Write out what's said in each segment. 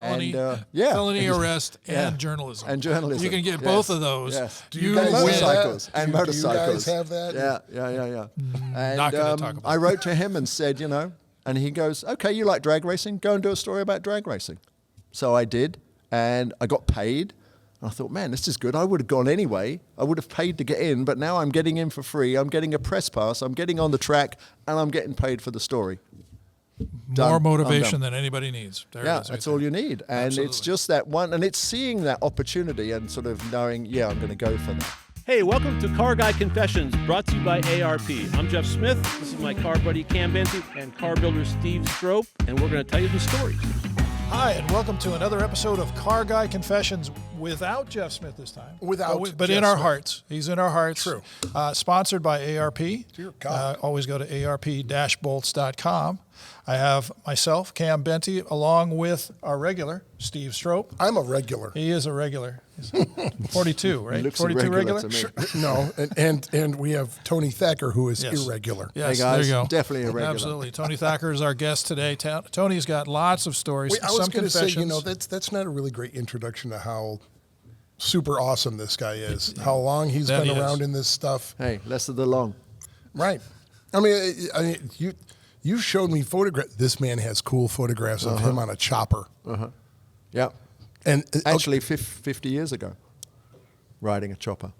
felony arrest and journalism. And journalism. You can get both of those. Yes. You and win. motorcycles. And Do motorcycles. you guys have that? Yeah. And Not going to talk about I wrote to him and said, and he goes, okay, you like drag racing? Go and do a story about drag racing. So I did, and I got paid. And I thought, man, this is good. I would have gone anyway. I would have paid to get in, but now I'm getting in for free. I'm getting a press pass. I'm getting on the track, and I'm getting paid for the story. More motivation than anybody needs. That's all you need. And Absolutely. It's just that one, and it's seeing that opportunity and sort of knowing, I'm going to go for that. Hey, welcome to Car Guy Confessions, brought to you by ARP. I'm Jeff Smith. This is my car buddy Cam Benty and car builder Steve Strope, and we're going to tell you some stories. Hi, and welcome to another episode of Car Guy Confessions without Jeff Smith this time. But in our hearts. He's in our hearts. True. Sponsored by ARP. Dear God. Always go to arp-bolts.com. I have myself, Cam Benty, along with our regular, Steve Strope. I'm a regular. He is a regular. He's 42, right? Looks 42 regular? to me. Sure. No, and we have Tony Thacker, who is irregular. Yes, Hey guys, there you go. definitely a regular. Absolutely. Tony Thacker is our guest today. Tony's got lots of stories. Wait, I was going to say, confessions. that's not a really great introduction to how super awesome this guy is. How long he's been around in this stuff. Hey, less of the long. Right. I mean, you showed me photographs. This man has cool photographs of him on a chopper. Yeah. And Actually, 50 years ago, riding a chopper.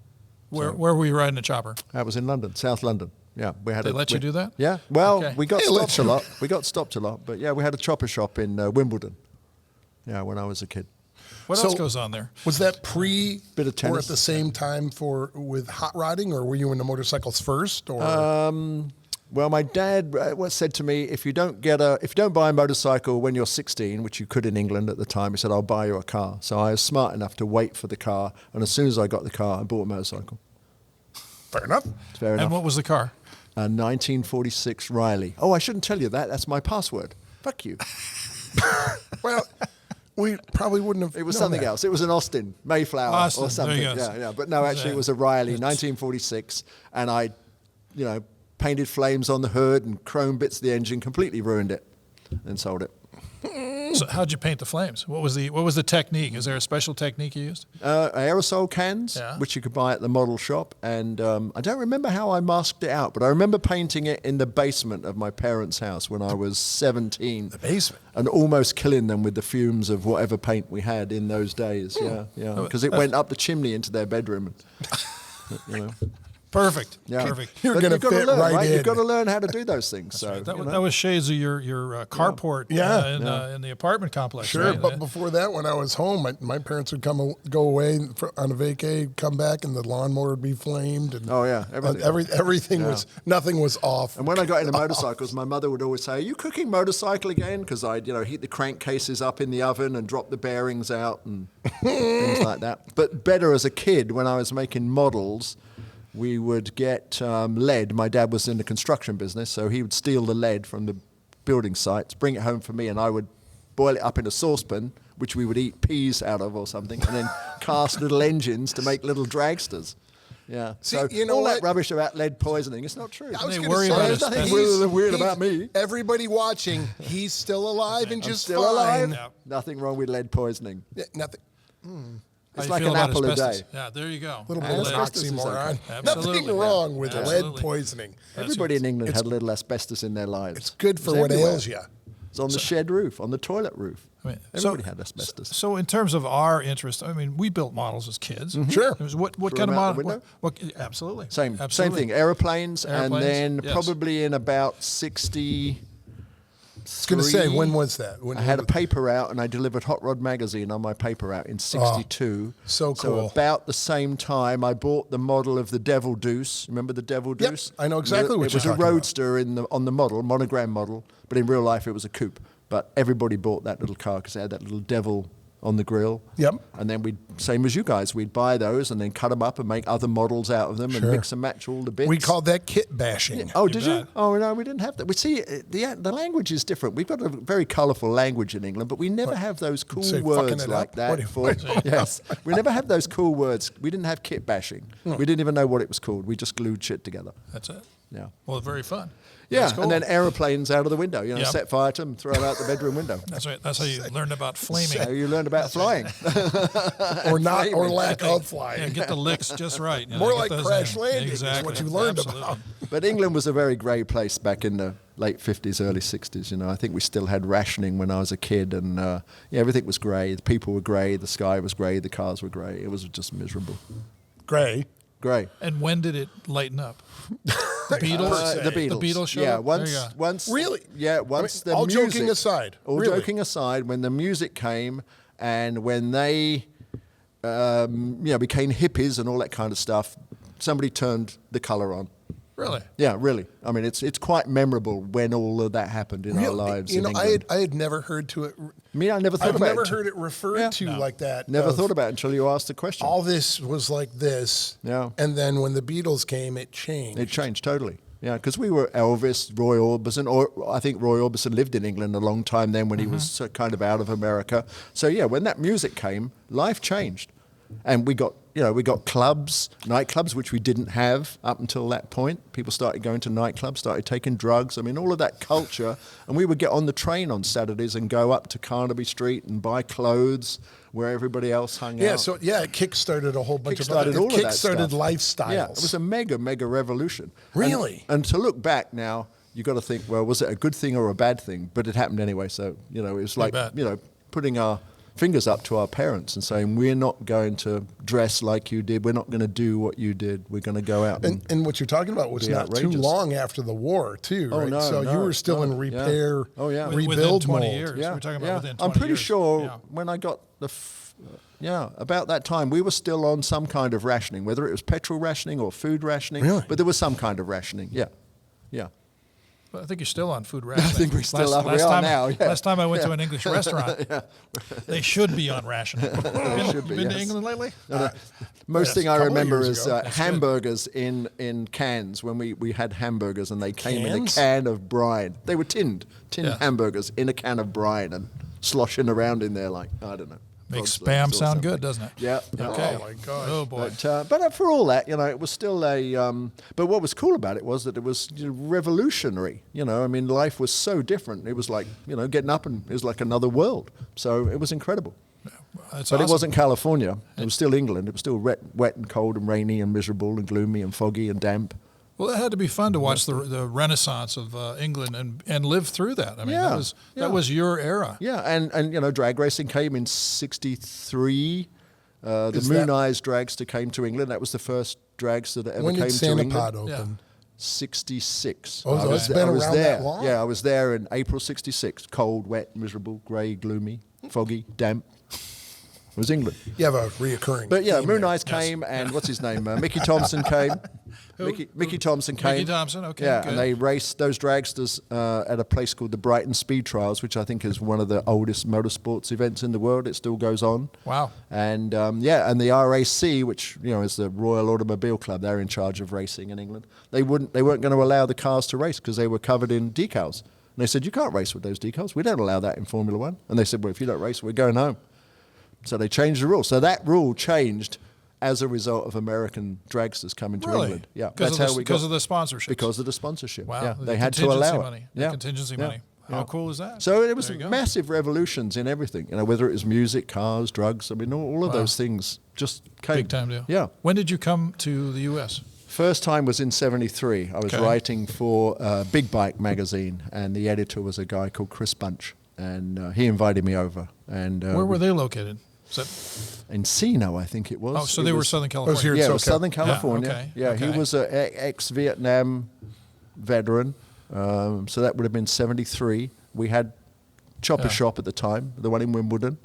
Where were you riding a chopper? That was in London, South London. Yeah, we had. They let you do that? Yeah. Well, Okay. we got stopped a lot. We got stopped a lot, but yeah, we had a chopper shop in Wimbledon. Yeah, when I was a kid. What else goes on there? Was that Bit of or tennis. at the same time with hot rodding, or were you into motorcycles first? Or Well, my dad said to me, if you don't buy a motorcycle when you're 16, which you could in England at the time, he said, I'll buy you a car. So I was smart enough to wait for the car, and as soon as I got the car, I bought a motorcycle. fair enough. Fair enough. And what was the car? A 1946 Riley. Oh, I shouldn't tell you that. That's my password. Fuck you. Well, we probably wouldn't have. It was known something that. else. It was an Austin, Mayflower, Austin, or something. there you go. Yeah. But no, actually, it was a Riley, 1946, and I, painted flames on the hood and chrome bits of the engine, completely ruined it, and sold it. So how'd you paint the flames? What was the technique? Is there a special technique you used? Aerosol cans, which you could buy at the model shop, and I don't remember how I masked it out, but I remember painting it in the basement of my parents' house when I was 17. The basement? And almost killing them with the fumes of whatever paint we had in those days. Yeah, because it went up the chimney into their bedroom. Perfect. Yeah. Perfect. You're going to fit learn, right in. You've got to learn how to do those things. So That was shades of your carport in the apartment complex. Sure, right? but before that, when I was home, my parents would go away on a vacay, come back, and the lawnmower would be flamed. And everything. Nothing was off. And when I got into motorcycles, my mother would always say, "Are you cooking motorcycle again?" Because I'd heat the crankcases up in the oven and drop the bearings out and things like that. But better as a kid, when I was making models, we would get lead. My dad was in the construction business, so he would steal the lead from the building sites, bring it home for me, and I would boil it up in a saucepan, which we would eat peas out of or something, and then cast little engines to make little dragsters. Yeah. See, so you know all what? that rubbish about lead poisoning, it's not true. I was They gonna worry say, about there's us. nothing That's weird about me. Everybody watching, he's still alive and just Still fine. alive. Yeah. Nothing wrong with lead poisoning. Yeah, nothing. It's How like you feel an about apple a asbestos? day. Yeah, there you go. A little bit And of an asbestos is oxymoron. okay. Absolutely. Nothing wrong with Absolutely. lead poisoning. Everybody in England had a little asbestos in their lives. It's good for It was what everywhere. ails you. It's on the shed roof, on the toilet roof. Everybody had asbestos. So in terms of our interest, we built models as kids. Sure. It was what Threw kind of them out the model? window? Absolutely. Same Absolutely. thing. Airplanes, and then yes. probably in about 60. I was going to say, when was that? I had a paper out, and I delivered Hot Rod magazine on my paper out in '62. so cool. So about the same time, I bought the model of the Devil Deuce. Remember the Devil Yep, Deuce? I know exactly what you're talking It was a roadster on the model, monogram model, but in real life it was a coupe. But everybody bought that little car because it had that little devil on the grill. Yep. And then same as you guys, we'd buy those and then cut them up and make other models out of them and mix and match all the bits. We called that kit bashing. Oh, did you? bet. Oh, no, we didn't have that. We see the language is different. We've got a very colourful language in England, but we never have those cool Say words fucking it like up? that. Yes, we never have those cool words. We didn't have kit bashing. We didn't even know what it was called. We just glued shit together. That's it. Yeah. Well, very fun. Yeah, That's cool. and then aeroplanes out of the window. Yep. Set fire to them, throw them out the bedroom window. That's right. That's how you learned about flaming. So you learned about flying. Or not, or lack of flying. Yeah, get the licks just right. More get like those crash in. landing Exactly. is what you learned Absolutely. about. But England was a very grey place back in the late 50s, early 60s. I think we still had rationing when I was a kid, and everything was grey. The people were grey, the sky was grey, the cars were grey. It was just miserable. Grey. Grey. And when did it lighten up? The Beatles? The Beatles. The Beatles showed yeah, up? once. Really? Yeah, once the all music. joking aside. All really? joking aside, when the music came and when they, became hippies and all that kind of stuff, somebody turned the colour on. Really? Yeah, really. I mean, it's quite memorable when all of that happened in our lives. I had never heard to it. I never thought I've about never it. heard it referred to like that. Never thought about it until you asked the question. All this was like this. Yeah. And then when the Beatles came, it changed. It changed totally. Yeah, because we were Elvis, Roy Orbison, or I think Roy Orbison lived in England a long time then when he was kind of out of America. So yeah, when that music came, life changed. And we got clubs, nightclubs, which we didn't have up until that point. People started going to nightclubs, started taking drugs. I mean, all of that culture. And we would get on the train on Saturdays and go up to Carnaby Street and buy clothes where everybody else hung out. So it kick-started a whole bunch of Kick-started all of that kick-started stuff. lifestyles. Yeah, it was a mega revolution. Really? And to look back now, you've got to think, well, was it a good thing or a bad thing? But it happened anyway. So, it was like, putting our fingers up to our parents and saying, we're not going to dress like you did. We're not going to do what you did. We're going to go out. And what you're talking about was not outrageous. too long after the war, too, right? No, so you were still in repair, Within rebuild 20 mode. years. Yeah, We're talking about yeah. within 20 I'm pretty years. sure Yeah. when I got about that time, we were still on some kind of rationing, whether it was petrol rationing or food rationing. Really? But there was some kind of rationing. Yeah. But I think you're still on food rationing. I think we still are. We are now. Yeah. Last time I went to an English restaurant, they should be on rationing. Should be, Been to yes. England lately? Most thing I couple of remember years is ago. hamburgers in cans when we had hamburgers and they came in a Cans? can of brine. They were tinned Yeah. hamburgers in a can of brine and sloshing around in there like, I don't know. Makes frogs legs spam or sound something. good, doesn't it? Yeah. Okay. Oh, my gosh. Oh, boy. But for all that, it was still but what was cool about it was that it was revolutionary. I mean, life was so different. It was like, getting up and it was like another world. So it was incredible. That's But awesome. it wasn't California. It was still England. It was still wet and cold and rainy and miserable and gloomy and foggy and damp. Well, it had to be fun to watch the renaissance of England and live through that. I mean, that was your era. Yeah, and drag racing came in '63. The Is Moon that- Eyes dragster came to England. That was the first dragster that ever When came did to Santa England. Pod open? Yeah. 66. Oh, so it's been I was around there. that long? Yeah, I was there in April '66. Cold, wet, miserable, grey, gloomy, foggy, damp. It was England. You have a reoccurring. But yeah, theme Moon there. Eyes came, and what's his name? Mickey Thompson came. Mickey Thompson came. Mickey Thompson, okay, Yeah, good. and they raced those dragsters at a place called the Brighton Speed Trials, which I think is one of the oldest motorsports events in the world. It still goes on. Wow. And and the RAC, which is the Royal Automobile Club, they're in charge of racing in England. They weren't going to allow the cars to race because they were covered in decals. And they said, you can't race with those decals. We don't allow that in Formula One. And they said, well, if you don't race, we're going home. So they changed the rule. So that rule changed as a result of American dragsters coming to England. Yeah, Because of the sponsorship. Because of the sponsorship. Wow. Yeah, The they had to allow money. it. The contingency money. How cool is that? So it was There you go. massive revolutions in everything. Whether it was music, cars, drugs. I mean, all of those things just came. Big time deal. Yeah. When did you come to the U.S.? First time was in '73. I was writing for Big Bike magazine, and the editor was a guy called Chris Bunch, and he invited me over. And Where were they located? Is that, Encino, I think it was. oh, so they were Southern California. here in Yeah, it was SoCal. Southern California. okay, Yeah, okay. he was an ex-Vietnam veteran, so that would have been '73. We had Chopper Shop at the time, the one in Wimbledon,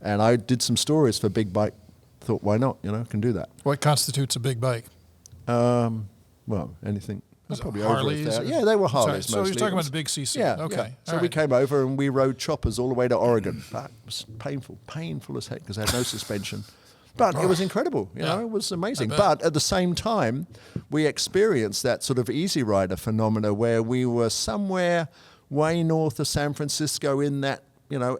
and I did some stories for Big Bike. Thought, why not? Can do that. What constitutes a big bike? Well, anything. Was it Probably Harleys over 1,000. or- Yeah, they were Sorry, Harleys so you're mostly. talking It was- about the big CC. Yeah. Okay. Yeah. all So we right. came over and we rode choppers all the way to Oregon. That was painful as heck because I had no suspension. But it was incredible, Yeah. it was amazing. I bet. But at the same time, we experienced that sort of easy rider phenomena where we were somewhere way north of San Francisco in that,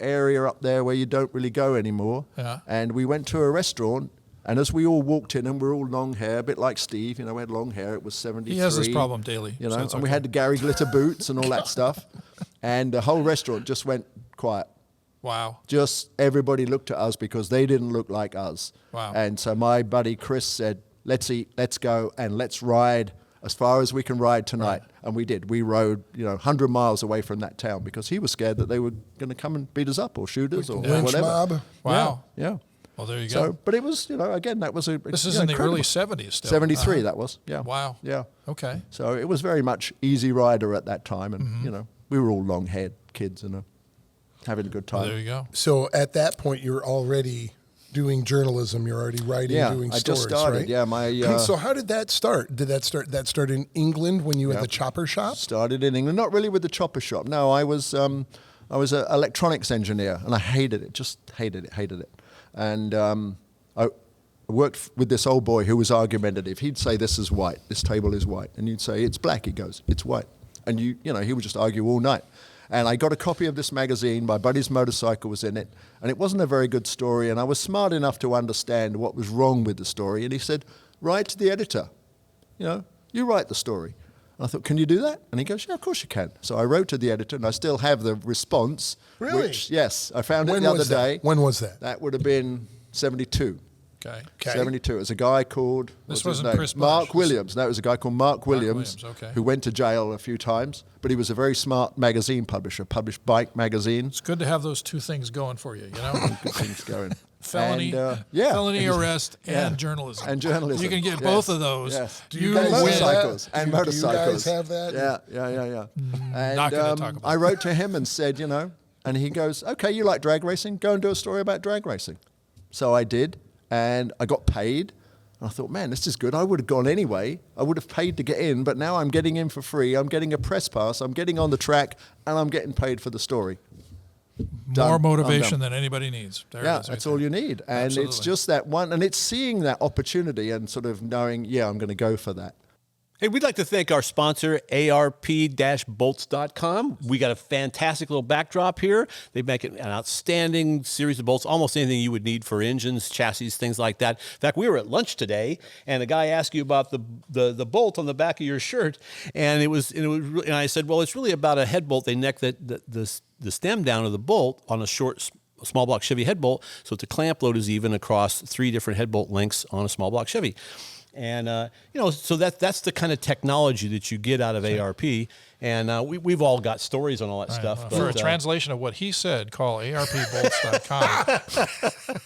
area up there where you don't really go anymore. Yeah. And we went to a restaurant And as we all walked in, and we're all long hair, a bit like Steve, we had long hair. It was 73. He has this problem daily. So and we had the Gary Glitter boots and all that stuff. And the whole restaurant just went quiet. Wow. Just everybody looked at us because they didn't look like us. Wow. And so my buddy Chris said, let's eat, let's go, and let's ride as far as we can ride tonight. Right. And we did. We rode, 100 miles away from that town because he was scared that they were going to come and beat us up or shoot us or whatever. Mob. Wow. Yeah. Well, there you go. So, but it was, again, that was a... This is in the early 70s still. 73, that was, yeah. Wow. Yeah. Okay. So it was very much easy rider at that time. And, we were all long-haired kids and having a good time. Well, there you go. So at that point, you're already doing journalism. You're already writing, doing stories, just started, right? Yeah, So how did that start? Did that start in England when you had the chopper shop? Started in England, not really with the chopper shop. No, I was an electronics engineer, and I hated it. Just hated it. And I worked with this old boy who was argumentative. He'd say, "This is white. This table is white," and you'd say, "It's black." He goes, "It's white," and he would just argue all night. And I got a copy of this magazine. My buddy's motorcycle was in it, and it wasn't a very good story. And I was smart enough to understand what was wrong with the story. And he said, "Write to the editor. You write the story." And I thought, "Can you do that?" And he goes, "Yeah, of course you can." So I wrote to the editor, and I still have the response. Really? Which, yes, I found it the other day. When was that? That would have been 72. Okay. 72. It was a guy called... This wasn't Chris Bush. Mark Williams. No, it was a guy called Mark Williams, okay. who went to jail a few times, but he was a very smart magazine publisher, published bike magazines. It's good to have those two things going for you, Good things going. Felony arrest and journalism. And journalism. You can get both of those. Yes. Do you guys motorcycles. have And motorcycles. Do you guys have that? Yeah. And Not going to talk about I wrote to him and said, and he goes, "Okay, you like drag racing? Go and do a story about drag racing." So I did. And I got paid. And I thought, man, this is good. I would have gone anyway. I would have paid to get in, but now I'm getting in for free. I'm getting a press pass. I'm getting on the track, and I'm getting paid for the story. More motivation than anybody needs. There it is, that's all you need. And Absolutely. It's just that one, and it's seeing that opportunity and sort of knowing, I'm going to go for that. Hey, we'd like to thank our sponsor, ARP-bolts.com. We got a fantastic little backdrop here. They make an outstanding series of bolts, almost anything you would need for engines, chassis, things like that. In fact, we were at lunch today, and a guy asked you about the bolt on the back of your shirt, and and I said, well, it's really about a head bolt. They neck the stem down of the bolt on a small block Chevy head bolt, so the clamp load is even across 3 different head bolt lengths on a small block Chevy. And, so that's the kind of technology that you get out of ARP. And we've all got stories on all that stuff. For a translation of what he said, call ARPbolts.com.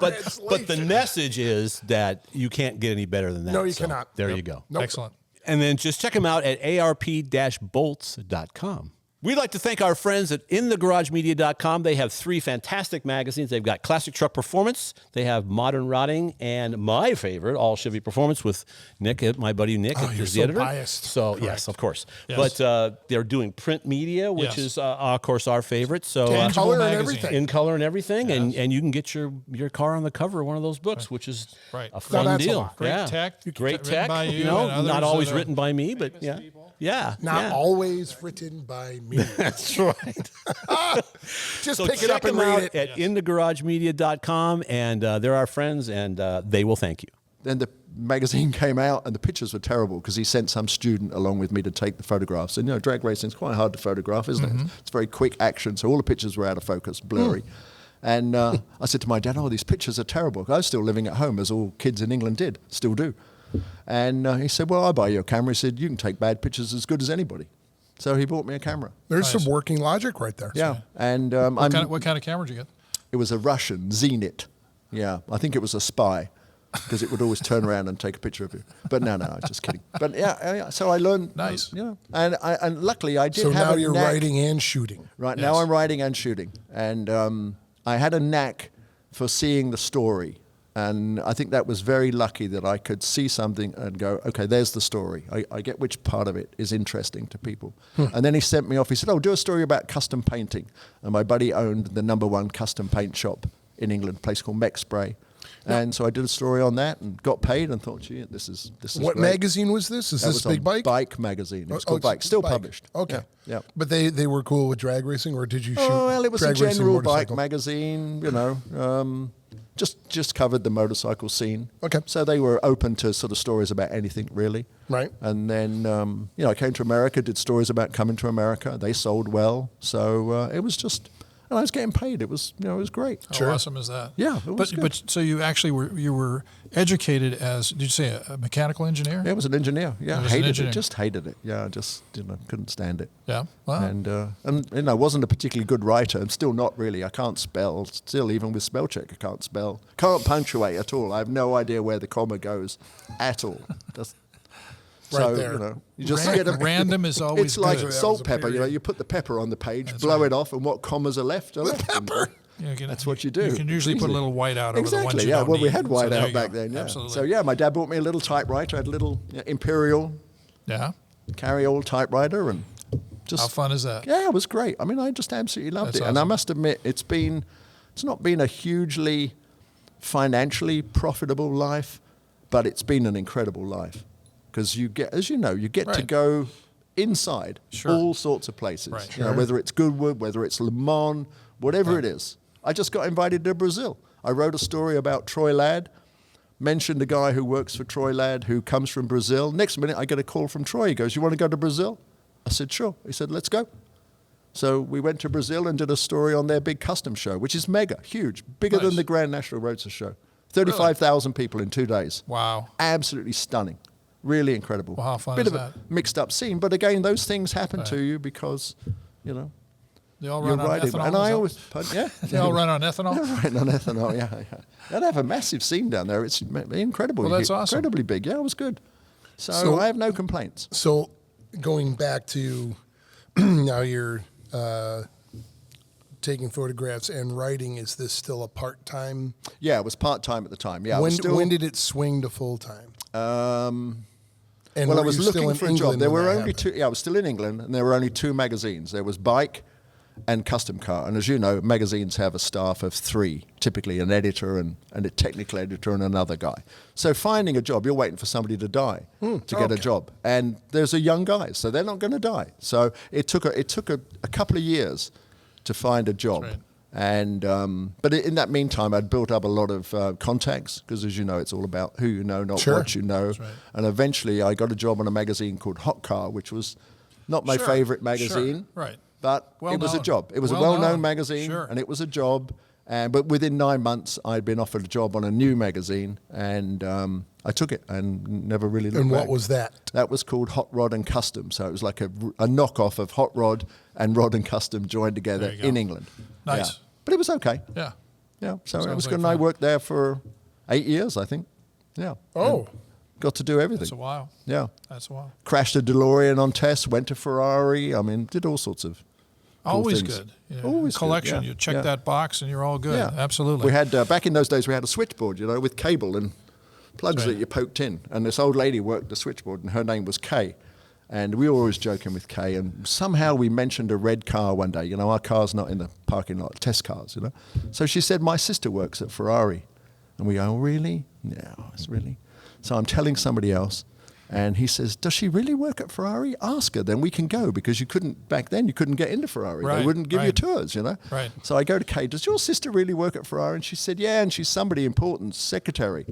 but the message is that you can't get any better than that. No, you cannot. There you go. Nope. Excellent. And then just check them out at arp-bolts.com. We'd like to thank our friends at InTheGarageMedia.com. They have 3 fantastic magazines. They've got Classic Truck Performance, they have Modern Rotting, and my favorite, All Chevy Performance with Nick, my buddy Nick, is the editor. Biased. So Correct. yes, of course. Yes. But they're doing print media, which is of course our favorite. So Tangible color and magazine. everything. in color and everything, and you can get your car on the cover of one of those books, which is a fun that's a deal. lot. Great tech. Great Written tech. by you know, and others not always that are written by me, but famous yeah. people. Yeah. Not always written by me. That's right. Just So pick it up check and them read out it. at InTheGarageMedia.com, and they're our friends, and they will thank you. Then the magazine came out, and the pictures were terrible because he sent some student along with me to take the photographs. And drag racing is quite hard to photograph, isn't it? It's very quick action, so all the pictures were out of focus, blurry. And I said to my dad, "Oh, these pictures are terrible." I was still living at home, as all kids in England did, still do. And he said, "Well, I'll buy you a camera." He said, "You can take bad pictures as good as anybody." So he bought me a camera. There's some working logic right there. Yeah, and What kind of camera did you get? it was a Russian Zenit. Yeah, I think it was a spy because it would always turn around and take a picture of you. But no, I'm just kidding. But yeah, so I learned. Nice. And luckily I did So have now a you're knack. writing and shooting. Right, now I'm writing and shooting. And I had a knack for seeing the story. And I think that was very lucky that I could see something and go, okay, there's the story. I get which part of it is interesting to people. And then he sent me off. He said, do a story about custom painting. And my buddy owned the #1 custom paint shop in England, a place called Mech Spray. And so I did a story on that and got paid and thought, gee, this is What great. magazine was this? Is That this was on Big Bike? Bike magazine. It was called it's Bike. Still Bike. published. Okay. Yeah. But they were cool with drag racing, or did you shoot Oh, well, it was a drag racing general bike motorcycle? magazine, just covered the motorcycle scene. Okay. So they were open to sort of stories about anything, really. Right. And then, I came to America, did stories about coming to America. They sold well. So it was just, and I was getting paid. It was, it was great. How awesome is that? Yeah, it was good. But so you actually were educated as, did you say a mechanical engineer? Yeah, I was an engineer. Yeah, hated it. Just hated it. Yeah, just couldn't stand it. Yeah, wow. And I wasn't a particularly good writer. I'm still not really. I can't spell. Still, even with spell check, I can't spell. Can't punctuate at all. I have no idea where the comma goes at all. Just, Right there. You just get a random is always It's like good. salt pepper. You put the pepper on the page, blow it off, and what commas are left are left. Pepper. That's what you do. You can usually put a little white out over the ones you yeah. don't Well, we need. had So white there out you back go. then. Yeah. Absolutely. So yeah, my dad bought me a little typewriter. I had a little Imperial carry-all typewriter, and just How fun is that? Yeah, it was great. I mean, I just absolutely loved That's it. And I awesome. must admit, it's not been a hugely financially profitable life, but it's been an incredible life. Because you get, as you know, you get to Right. go inside Sure. all sorts of places. Right. You know, whether it's Goodwood, whether it's Le Mans, whatever it is. I just got invited to Brazil. I wrote a story about Troy Ladd, mentioned a guy who works for Troy Ladd who comes from Brazil. Next minute, I get a call from Troy. He goes, "You want to go to Brazil?" I said, "Sure." He said, "Let's go." So we went to Brazil and did a story on their big custom show, which is mega, huge, bigger Nice. than the Grand National Roadster Show. 35,000 people in 2 days. Wow. Absolutely stunning. Really incredible. Well, how fun Bit is of that? a mixed up scene, but again, those things happen to you because, They all you're run on riding. ethanol. And I always, yeah. They all run on ethanol. Right on ethanol, yeah. They'd have a massive scene down there. It's incredible. Well, that's awesome. Incredibly big. Yeah, it was good. So- I have no complaints. So going back to now you're taking photographs and writing, is this still a part-time? Yeah, it was part-time at the time. Yeah, I When, was still, when did it swing to full-time? And well, I were was you still looking in for a England job. There when were that only happened? two. Yeah, I was still in England, and there were only 2 magazines. There was Bike and Custom Car. And as you know, magazines have a staff of 3, typically an editor and a technical editor and another guy. So finding a job, you're waiting for somebody to die to get a job. And there's a young guy, so they're not going to die. So it took a couple of years to find a job. That's right. And but in that meantime, I'd built up a lot of contacts because, as you know, it's all about who you know, not what you know. That's right. And eventually, I got a job on a magazine called Hot Car, which was not my Sure. favorite magazine, Sure. Right. but Well it was a known. job. It was Well a well-known known. magazine, Sure. and it was a job. But within 9 months, I'd been offered a job on a new magazine, and I took it and never really looked And back. what was that? That was called Hot Rod and Custom. So it was like a knockoff of Hot Rod and Rod and Custom joined together There you go. in England. Nice. Yeah. But it was okay. Yeah. Yeah, so it Sounds was like good. And I fun. worked there for 8 years, I think. Yeah. Oh. And got to do everything. That's a while. Yeah. That's a while. Crashed a DeLorean on test, went to Ferrari. I mean, did all sorts of cool Always things. good. Always good, collection. yeah, You check yeah. that box and you're all good. Yeah. Absolutely. We had, back in those days, we had a switchboard, with cable and plugs That's right. that you poked in. And this old lady worked the switchboard, and her name was Kay. And we were always joking with Kay, and somehow we mentioned a red car one day. Our car's not in the parking lot, test cars, So she said, "My sister works at Ferrari." And we go, "Oh, really? No, it's really." So I'm telling somebody else, and he says, "Does she really work at Ferrari? Ask her, then we can go," because back then you couldn't get into Ferrari. Right, They wouldn't give you right. tours, Right. So I go to Kay, "Does your sister really work at Ferrari?" And she said, "Yeah, and she's somebody important, secretary.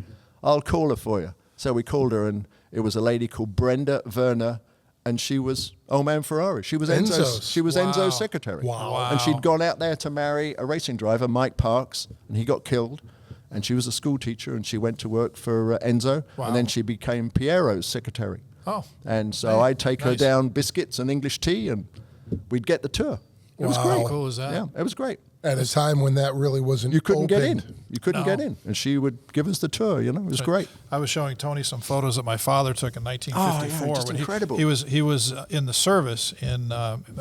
I'll call her for you." So we called her, and it was a lady called Brenda Werner, and she was Old Man Ferrari. She was Enzo's. Enzo's secretary. Wow. And she'd gone out there to marry a racing driver, Mike Parks, and he got killed. And she was a school teacher, and she went to work for Enzo, Wow. and then she became Piero's secretary. Oh. And so Hey, I'd take her nice. down biscuits and English tea, and we'd get the tour. It was Wow. great. How cool is that? Yeah, it was great. At a time when that really wasn't You couldn't get in. opened. You couldn't No. get in. And she would give us the tour, It was great. I was showing Tony some photos that my father took in 1954. just when incredible. He was in the service in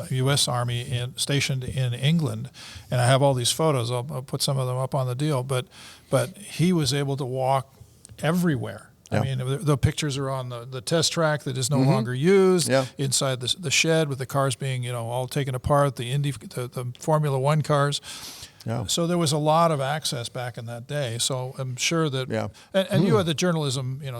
U.S. Army stationed in England, and I have all these photos. I'll put some of them up on the deal. But he was able to walk everywhere. Yeah. I mean, the pictures are on the test track that is no longer used. Yeah. Inside the shed with the cars being all taken apart. The Formula One cars. Yeah. So there was a lot of access back in that day. So I'm sure that, Yeah. and you had the journalism, Yeah,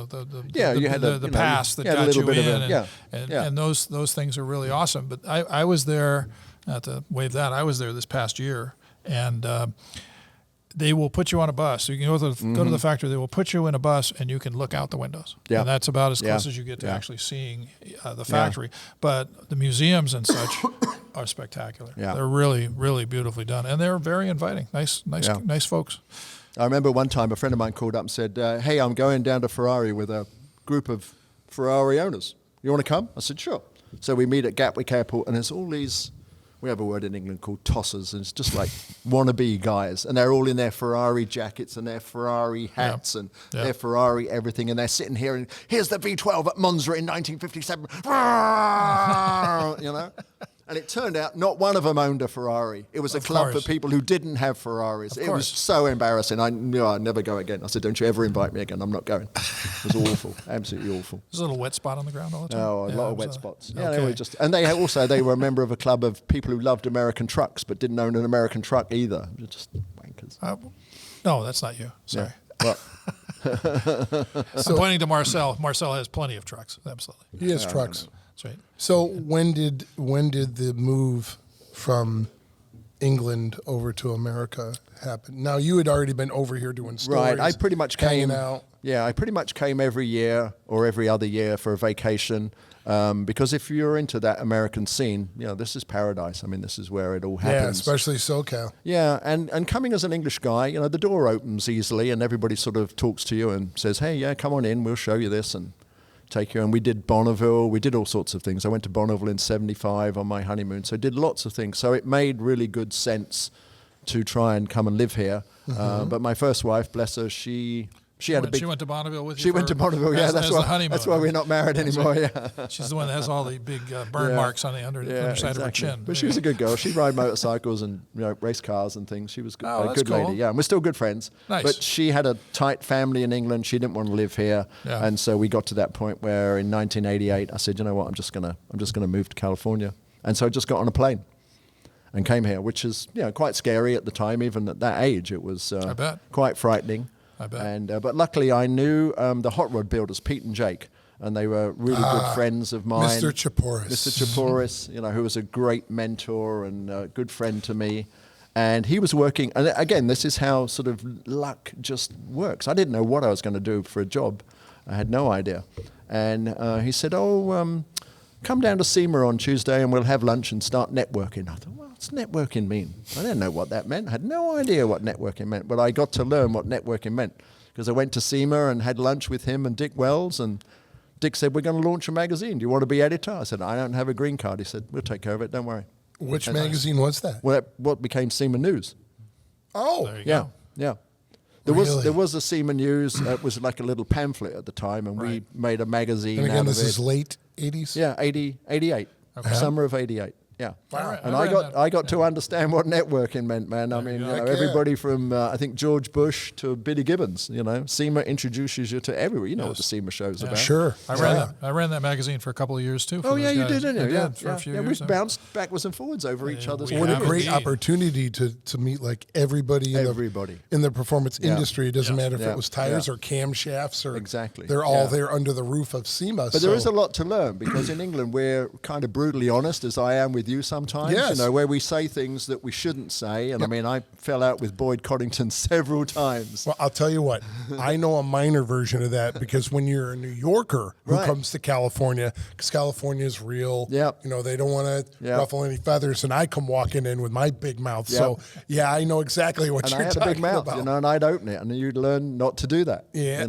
the, you had the past that you had a got little you bit of in, a- and those things are really awesome. But I was there, not to wave that, I was there this past year, and they will put you on a bus. So you can go to the factory. They will put you in a bus, and you can look out the windows. Yeah. And that's about as Yeah. close as you get to Yeah. actually seeing the factory. But the museums and such are spectacular. Yeah. They're really, really beautifully done, and they're very inviting. Nice folks. I remember one time a friend of mine called up and said, hey, I'm going down to Ferrari with a group of Ferrari owners. You want to come? I said, sure. So we meet at Gatwick Airport, and there's all these, we have a word in England called tossers, and it's just like wannabe guys. And they're all in their Ferrari jackets and their Ferrari hats and their Ferrari everything. And they're sitting here, and here's the V12 at Monza in 1957. You know? And it turned out not one of them owned a Ferrari. It was a club for people who didn't have Ferraris. It was so embarrassing. I knew I'd never go again. I said, don't you ever invite me again. I'm not going. It was awful. Absolutely awful. There's a little wet spot on the ground all the time. Oh, a lot of wet spots. Yeah, Okay. they were just, and they were a member of a club of people who loved American trucks but didn't own an American truck either. They're just wankers. No, that's not you. Sorry. Yeah. Well, I'm pointing to Marcel. Marcel has plenty of trucks. Absolutely. He has trucks. That's right. So when did the move from England over to America happen? Now you had already been over here doing stories. right. I pretty much hanging came out. Yeah, I pretty much came every year or every other year for a vacation. Because if you're into that American scene, this is paradise. I mean, this is where it all happens. Yeah, especially SoCal. Yeah, and coming as an English guy, the door opens easily, and everybody sort of talks to you and says, "Hey, yeah, come on in. We'll show you this and take you." And we did Bonneville. We did all sorts of things. I went to Bonneville in '75 on my honeymoon, so I did lots of things. So it made really good sense to try and come and live here. But my first wife, bless her, she had a big. She went to Bonneville with you. She went to Bonneville. Yeah, as the honeymoon. that's why we're not married anymore. Yeah. She's the one that has all the big burn marks on the underside of her chin. But she was a good girl. She'd ride motorcycles and race cars and things. She was good, Oh, a that's good cool. lady. Yeah, and we're still good friends. Nice. But she had a tight family in England. She didn't want to live here, Yeah. and so we got to that point where in 1988 I said, you know what, I'm just gonna move to California, and so I just got on a plane and came here, which is quite scary at the time. Even at that age, it was I bet. quite frightening. I bet. And but luckily I knew the hot rod builders, Pete and Jake, and they were really good friends of mine. Mr. Chaporis. Mr. Chaporis, who was a great mentor and a good friend to me. And he was working, and again, this is how sort of luck just works. I didn't know what I was going to do for a job. I had no idea. And he said, come down to SEMA on Tuesday and we'll have lunch and start networking. I thought, what's networking mean? I didn't know what that meant. I had no idea what networking meant, but I got to learn what networking meant because I went to SEMA and had lunch with him and Dick Wells, and Dick said, we're going to launch a magazine. Do you want to be editor? I said, I don't have a green card. He said, we'll take care of it. Don't worry. Which magazine was that? Well, what became SEMA News. Oh, There you Yeah, go. yeah. Really? There was a SEMA News. It was like a little pamphlet at the time, and we made a magazine and out again, of this it. is late 80s? Yeah, 88. Summer of 88. Yeah. Wow. And I read I got that. to understand what networking meant, man. I mean, Heck yeah. everybody from I think George Bush to Billy Gibbons. SEMA introduces you to everywhere. You know what the SEMA show's about. Sure. I ran that magazine for a couple of years too. for Oh those yeah, you guys. did, didn't you? I Yeah, did for a few yeah. years. We bounced backwards and forwards over each other's. we What a have great indeed. opportunity to meet like everybody in the performance industry. It doesn't matter if Yeah. it was tires Yeah. or camshafts or Exactly. They're all Yeah. there under the roof of SEMA. But there is a lot to learn because in England we're kind of brutally honest, as I am with you sometimes. Yes. Where we say things that we shouldn't say. And I mean, I fell out with Boyd Coddington several times. Well, I'll tell you what, I know a minor version of that because when you're a New Yorker who Right. comes to California, because California is real, Yep. they don't want to Yep. ruffle any feathers, and I come walking in with my big mouth. Yep. So, yeah, I know exactly what And you're I had a talking big mouth, about. and I'd open it, and you'd learn not to do that. Yeah.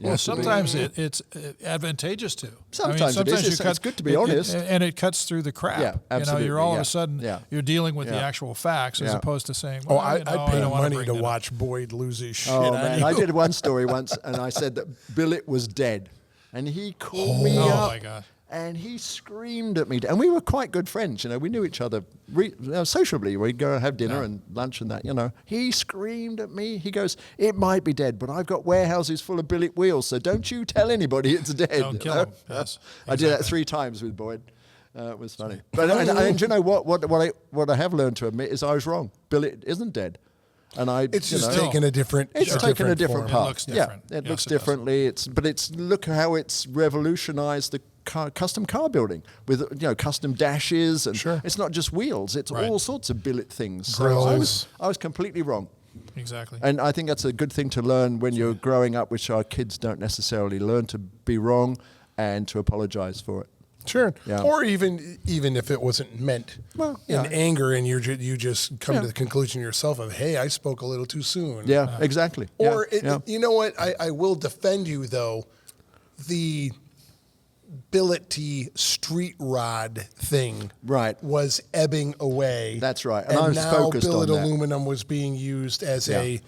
Well, sometimes it's advantageous to. Sometimes it is. It's good to be honest. and it cuts through the crap. Yeah, absolutely, You're all of yeah, a sudden yeah. you're dealing with the Yeah. actual facts as Yeah. opposed to saying, Oh, well, I'd I pay don't wanna money bring to that up. watch Boyd lose his shit. Oh on man, you. I did one story once, and I said that Billet was dead, and he called me Oh, up, my God. and he screamed at me, and we were quite good friends. We knew each other sociably. We'd go have dinner and lunch and that. He screamed at me. He goes, "It might be dead, but I've got warehouses full of billet wheels, so don't you tell anybody it's dead." Don't kill him. Yes, I did that 3 times with Boyd. It was funny. But and you know what I have learned to admit is I was wrong. Billet isn't dead. And It's just know. taken a different. it's taken a different form. path. It looks different. Yeah, it Yes, looks it does. differently. Look how it's revolutionized the custom car building with custom dashes and Sure. it's not just wheels. It's Right. all sorts of billet things. Grills. So I was completely wrong. Exactly. And I think that's a good thing to learn when you're growing up, which our kids don't necessarily learn, to be wrong and to apologize for it. Sure. Yeah. Or even if it wasn't meant in anger, and you just come to the conclusion yourself of, hey, I spoke a little too soon. Yeah, exactly. Or Yeah. you know what? I will defend you though. The billety street rod thing was ebbing away. That's right. And I was now focused billet on that. aluminum was being used as a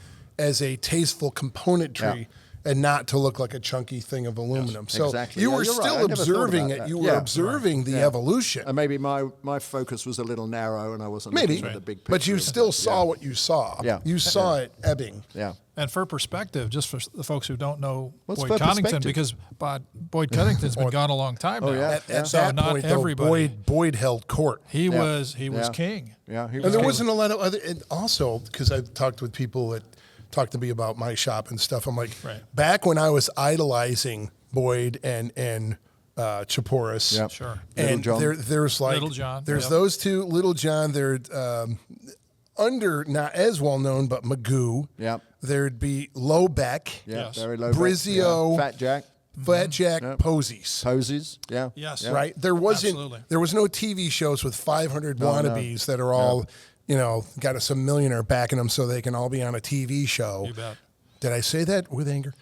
tasteful componentry. Yeah. And not to look like a chunky thing of aluminum. So exactly. you Yeah, were you're right. still I never thought observing about it. that. You were Yeah. observing the Yeah. evolution. And maybe my focus was a little narrow, and I wasn't Maybe, looking at the big picture. but you still saw what you saw. Yeah. You saw it ebbing. Yeah. And for perspective, just for the folks who don't know What's Boyd for Coddington, perspective? because Boyd Coddington's been gone a long time now. yeah. At So that not point, everybody. though, Boyd held court. He was Yeah. king. Yeah, he was And there king. wasn't a lot of other, and also because I've talked with people that talk to me about my shop and stuff. I'm like, Right. back when I was idolizing Boyd and Chaporis, Yep. Sure. and Little John. there's like Little John, there's yep. those two, Little John. They're under not as well known, but Magoo. Yep. There'd be Lobeck, Yeah, Yes. very low. Brizio, Yeah. Fat Jack. Fat Jack, Yep. Posies. Posies. Yeah. Yes. Yeah. Right? There Absolutely. wasn't. There was no TV shows with 500 No, no. wannabes that are all, got some millionaire backing them so they can all be on a TV show. You bet. Did I say that with anger?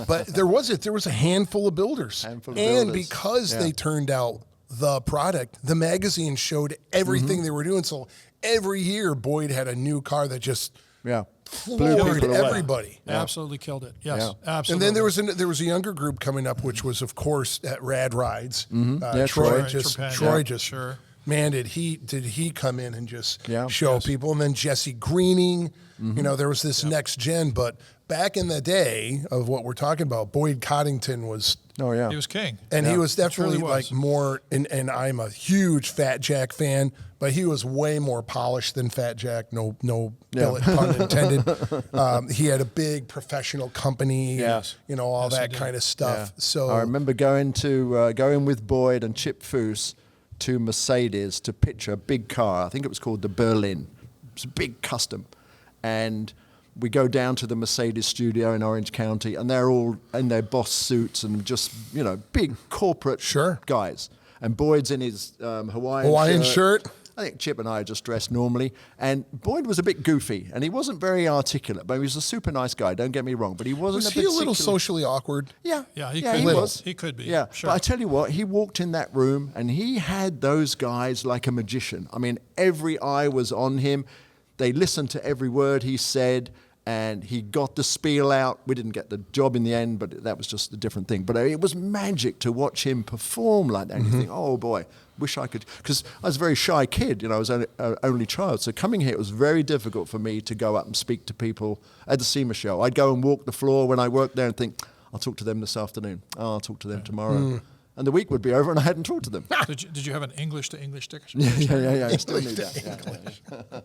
But there was a handful of builders, Handful of and builders. because Yeah. they turned out the product, the magazine showed everything they were doing. So every year, Boyd had a new car that just Yeah. floored people away. everybody. Absolutely killed it. Yes, Yeah. absolutely. And then there was a younger group coming up, which was of course at Rad Rides. Yeah, Troy Troy. just Troy, Troy yeah, just sure. man, did he come in and just Yeah. show people? And then Jesse Greening, there was this next gen. But back in the day of what we're talking about, Boyd Coddington was. Oh yeah. He was king. And he was definitely truly was. like more, and I'm a huge Fat Jack fan, but he was way more polished than Fat Jack. No billet pun intended. He had a big professional company, Yes. all Yes, he that did. kind of stuff. Yeah. So I remember going with Boyd and Chip Foose to Mercedes to pitch a big car. I think it was called the Berlin. It was a big custom, and we go down to the Mercedes studio in Orange County, and they're all in their boss suits and just big corporate guys. And Boyd's in his Hawaiian shirt. I think Chip and I are just dressed normally. And Boyd was a bit goofy, and he wasn't very articulate, but he was a super nice guy, don't get me wrong. But he wasn't was he a little particular- socially awkward? Yeah. Yeah, he yeah, could he be. was. He could be. Yeah. Sure. But I tell you what, he walked in that room, and he had those guys like a magician. I mean, every eye was on him. They listened to every word he said, and he got the spiel out. We didn't get the job in the end, but that was just a different thing. But it was magic to watch him perform like that. And you think, oh boy, wish I could. Because I was a very shy kid, I was an only child. So coming here, it was very difficult for me to go up and speak to people at the SEMA show. I'd go and walk the floor when I worked there and think, I'll talk to them this afternoon. Oh, I'll talk to them tomorrow. And the week would be over, and I hadn't talked to them. Did you have an English to English sticker? Yeah. I still need that. Yeah.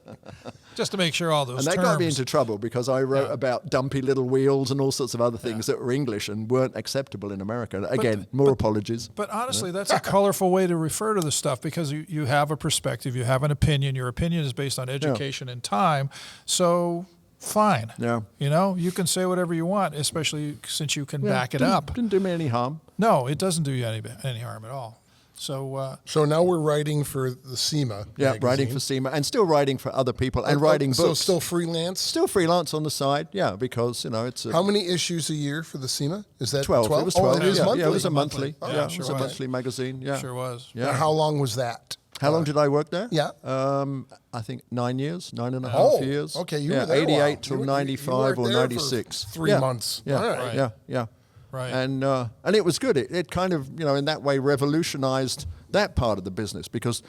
Just to make sure all those And that terms. got me into trouble because I wrote about dumpy little wheels and all sorts of other things that were English and weren't acceptable in America. Again, more apologies. But honestly, that's a colorful way to refer to the stuff because you have a perspective, you have an opinion. Your opinion is based on education and time. So fine. Yeah. You can say whatever you want, especially since you can back it up. Didn't do me any harm. No, it doesn't do you any harm at all. So So now we're writing for the SEMA. Yeah, magazine. writing for SEMA and still writing for other people and writing So books. still freelance. Still freelance on the side, yeah, because, it's a How many issues a year for the SEMA? Is that 12. 12? It was Oh, 12. it is yeah, monthly. Yeah, it was a monthly. Oh, Yeah, sure it was a was. monthly magazine. Yeah. sure was. Now, Yeah. how long was that? How long did I work there? Yeah. I think 9 years, 9.5 Oh, years. okay, you yeah, were there a 88 while. till You 95 worked or there for 96. 3 Yeah. months. Yeah, All right. Right. yeah. Right. And it was good. It kind of, in that way revolutionized that part of the business because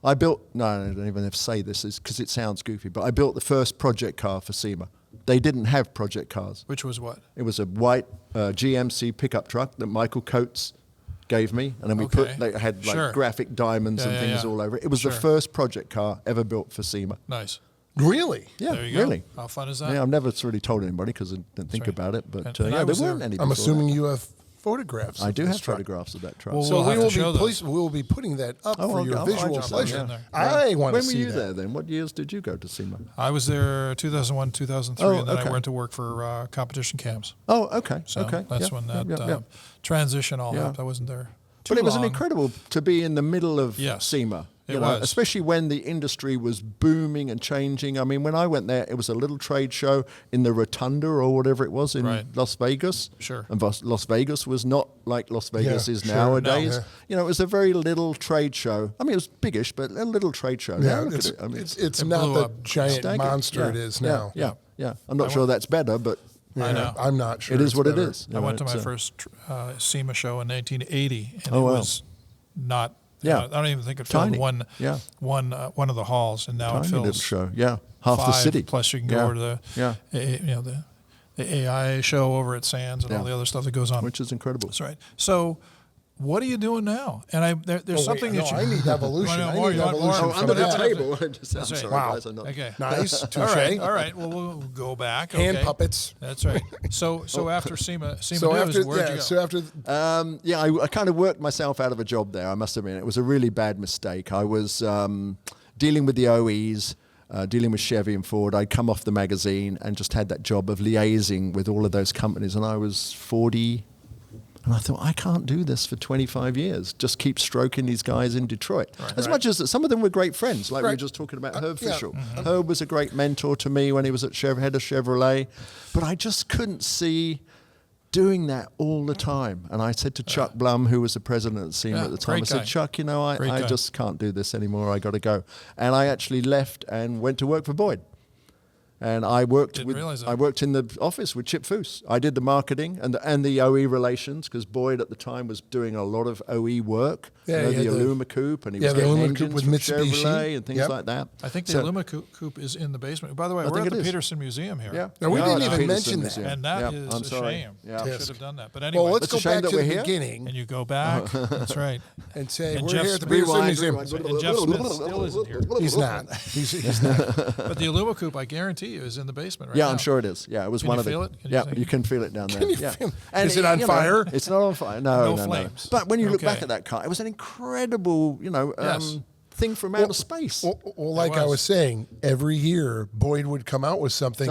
I built, no, I don't even have to say this because it sounds goofy, but I built the first project car for SEMA. They didn't have project cars. Which was what? It was a white GMC pickup truck that Michael Coates gave me, and then Okay. they had like Sure. graphic diamonds and Yeah, things yeah. all over it. It was Sure. the first project car ever built for SEMA. Nice. Really? Yeah, There you go. really. How fun is that? Yeah, I've never really told anybody because I didn't think Sorry. about it, but And I there was weren't there. any. I'm before assuming that. you have photographs. I of do this have truck. photographs of that truck. Well, So We'll have we to show those. we will be putting that up for your I'll visual find some, pleasure. in there. I want to When were see you that. there then? What years did you go to SEMA? I was there 2001, 2003, Oh, and then okay. I went to work for competition cams. Oh, okay. So okay. that's Yeah, when yeah, that yeah, yeah. transition all Yeah. happened. I wasn't there. But too it was long. incredible to be in the middle of Yes, SEMA. it You know, was. especially when the industry was booming and changing. I mean, when I went there, it was a little trade show in the Rotunda or whatever it was in Right. Las Vegas. Sure. And Las Vegas was not like Las Vegas Yeah, is sure. nowadays. No. Yeah. You know, it was a very little trade show. I mean, it was biggish, but a little trade show. Now Yeah, look it's, at it. I mean, it's it not blew the up. giant staggering. monster Yeah, it is yeah, now. Yeah. I'm not sure that's better, but I know. I'm not sure. it is it's what better. it is. You I know, went to my it's, first SEMA show in 1980, and Oh, it wow. was not. Yeah. I don't even think it filled Tiny. one. Yeah. one of the halls, and now it tiny little fills show. Yeah. Half the 5, city. Plus, you can Yeah. go over to the Yeah. the AI show over at Sands and all Yeah. the other stuff that goes on. Which is incredible. That's right. So, what are you doing now? And there's something no, that you. I need evolution. Want I more? need You want more? evolution Oh, from under the that? table. I'm That's right. sorry, Wow. guys. I'm not. Okay. Nice. Touche. All right. All right. Well, we'll go back. Hand okay. puppets. That's right. So after SEMA So News, after, where'd you go? so after, Yeah, I kind of worked myself out of a job there, I must admit. It was a really bad mistake. I was dealing with the OEs, dealing with Chevy and Ford. I'd come off the magazine and just had that job of liaising with all of those companies. And I was 40, and I thought, I can't do this for 25 years. Just keep stroking these guys in Detroit. As much as that, some of them were great friends, like we were just talking about Herb yeah. Fischel. Herb was a great mentor to me when he was at head of Chevrolet. But I just couldn't see doing that all the time. And I said to Chuck Blum, who was the president of SEMA at the time, I great said, guy. Chuck, you know, Great I guy. just can't do this anymore. I got to go. And I actually left and went to work for Boyd. And I worked Didn't realize that. I worked in the office with Chip Foose. I did the marketing and the OE relations because Boyd at the time was doing a lot of OE work. Yeah, you know, he the had the- Aluma Coupe, and he yeah, was the getting Aluma engines Coupe with from Mitsubishi. Chevrolet and things Yep. like that. I think the So- Aluma Coupe is in the basement. By the way, we're think at it the is. Petersen Museum here. Yeah. Now, we Yeah, didn't it's even Petersen mention that. Museum. And that Yeah, is I'm a sorry. shame. Yeah. We should have done that. But anyway, well, let's It's a go shame back that to we're the here. beginning and you go back. That's right. and say, And we're Jeff here at the Smith- Petersen Rewind, Museum. rewind. And Jeff Smith still isn't here. He's not. He's not. But the Aluma Coupe, I guarantee you, is in the basement right Yeah, now. I'm sure it is. Yeah, it was Can one you of the. feel it? Can you Yeah, see it? you can feel it down there. you yeah. feel- And Is it on you know, fire? It's not on fire. No, No no, flames. But when you look back Okay. at that car, it was an incredible, Yes. thing from outer space. Well, like I was. was saying, every year Boyd would come out with something,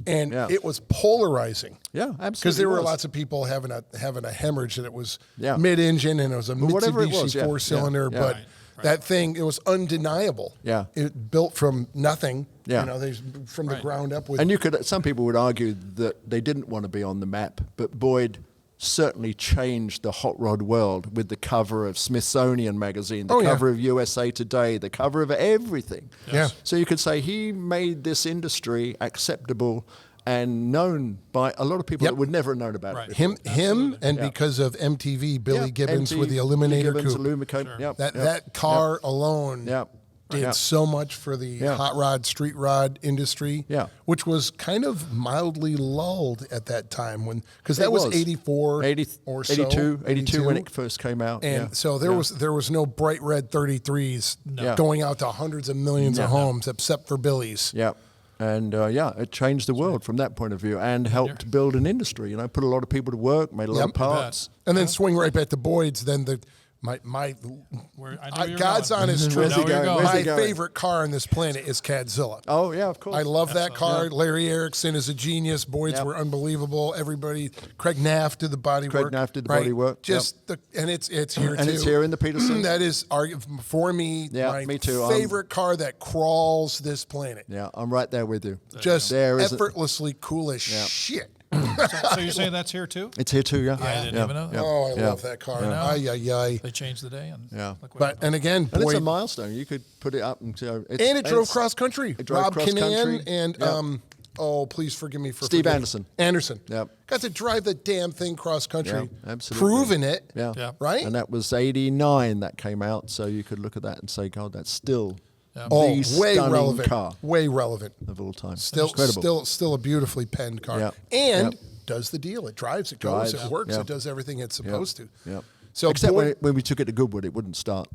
and Yeah. it was polarizing. Yeah, absolutely. Because there were was. lots of people having a hemorrhage that it was Yeah. mid-engine and it was a whatever it Mitsubishi was, yeah, four-cylinder, yeah. but Right. that thing, it was undeniable. Yeah. It built from nothing. Yeah. You know, they from the Right. ground up with. And you could. Some people would argue that they didn't want to be on the map, but Boyd certainly changed the hot rod world with the cover of Smithsonian magazine, the Oh, yeah. cover of USA Today, the cover of everything. Yeah. So you could say he made this industry acceptable and known by a lot of people Yep. that would never have known about Right. it. him, and Yeah. because of MTV, Billy Yeah, Gibbons MT, with the Billy Eliminator Gibbons, Coupe. Aluma Coupe. Yep, That yep, that car alone Yep. did Yep. so much for the Yeah. hot rod, street rod industry, Yeah. which was kind of mildly lulled at that time because that It was was. 84 80, or so. 82 when it first came out. And yeah. so there was no bright red 33s No. going out to hundreds of millions of homes except for Billy's. Yeah. And it changed the world from that point of view and helped build an industry. You know, put a lot of people to work, made a lot Yep. of parts. And then swing right back to Boyd's. Then my I know where you're God's going. honest Where's truth. he going? Where's My he going? favorite car on this planet is Cadzilla. Oh, yeah, of course. I love that car. Yeah. Larry Erickson is a genius. Boyd's Yep. were unbelievable. Everybody, Craig Naff did the body Craig work. Naff did the body work. Just and it's here And too. it's here in the Petersen. That is for me. Yeah, my me too. Favorite car that crawls this planet. Yeah, I'm right there with you. Just There is effortlessly cool as shit. So you're saying that's here too? It's here too, yeah. I didn't even know that. Oh, I Yeah. love that car. Yeah. Ay, ay, ay. They changed the day, and Yeah. look what But and again, And it's a Boyd, milestone. You could put it up and and it drove cross country. It drove Rob cross Kinnan country. and Yep. please forgive me for Steve forgetting. Anderson. Yep. Got to drive the damn thing cross country. Yeah, absolutely. Proving it. Yeah. Yeah. Right? And that was 89 that came out, so you could look at that and say, God, that's still Yeah. Oh, the way stunning relevant. car Way relevant. of all time. Still, Incredible. still a beautifully penned car. Yeah. And Yep. does the deal. It drives, it Drives, goes, it works, yeah. it does everything it's supposed to. Yeah. So Except Boyd- when we took it to Goodwood, it wouldn't start.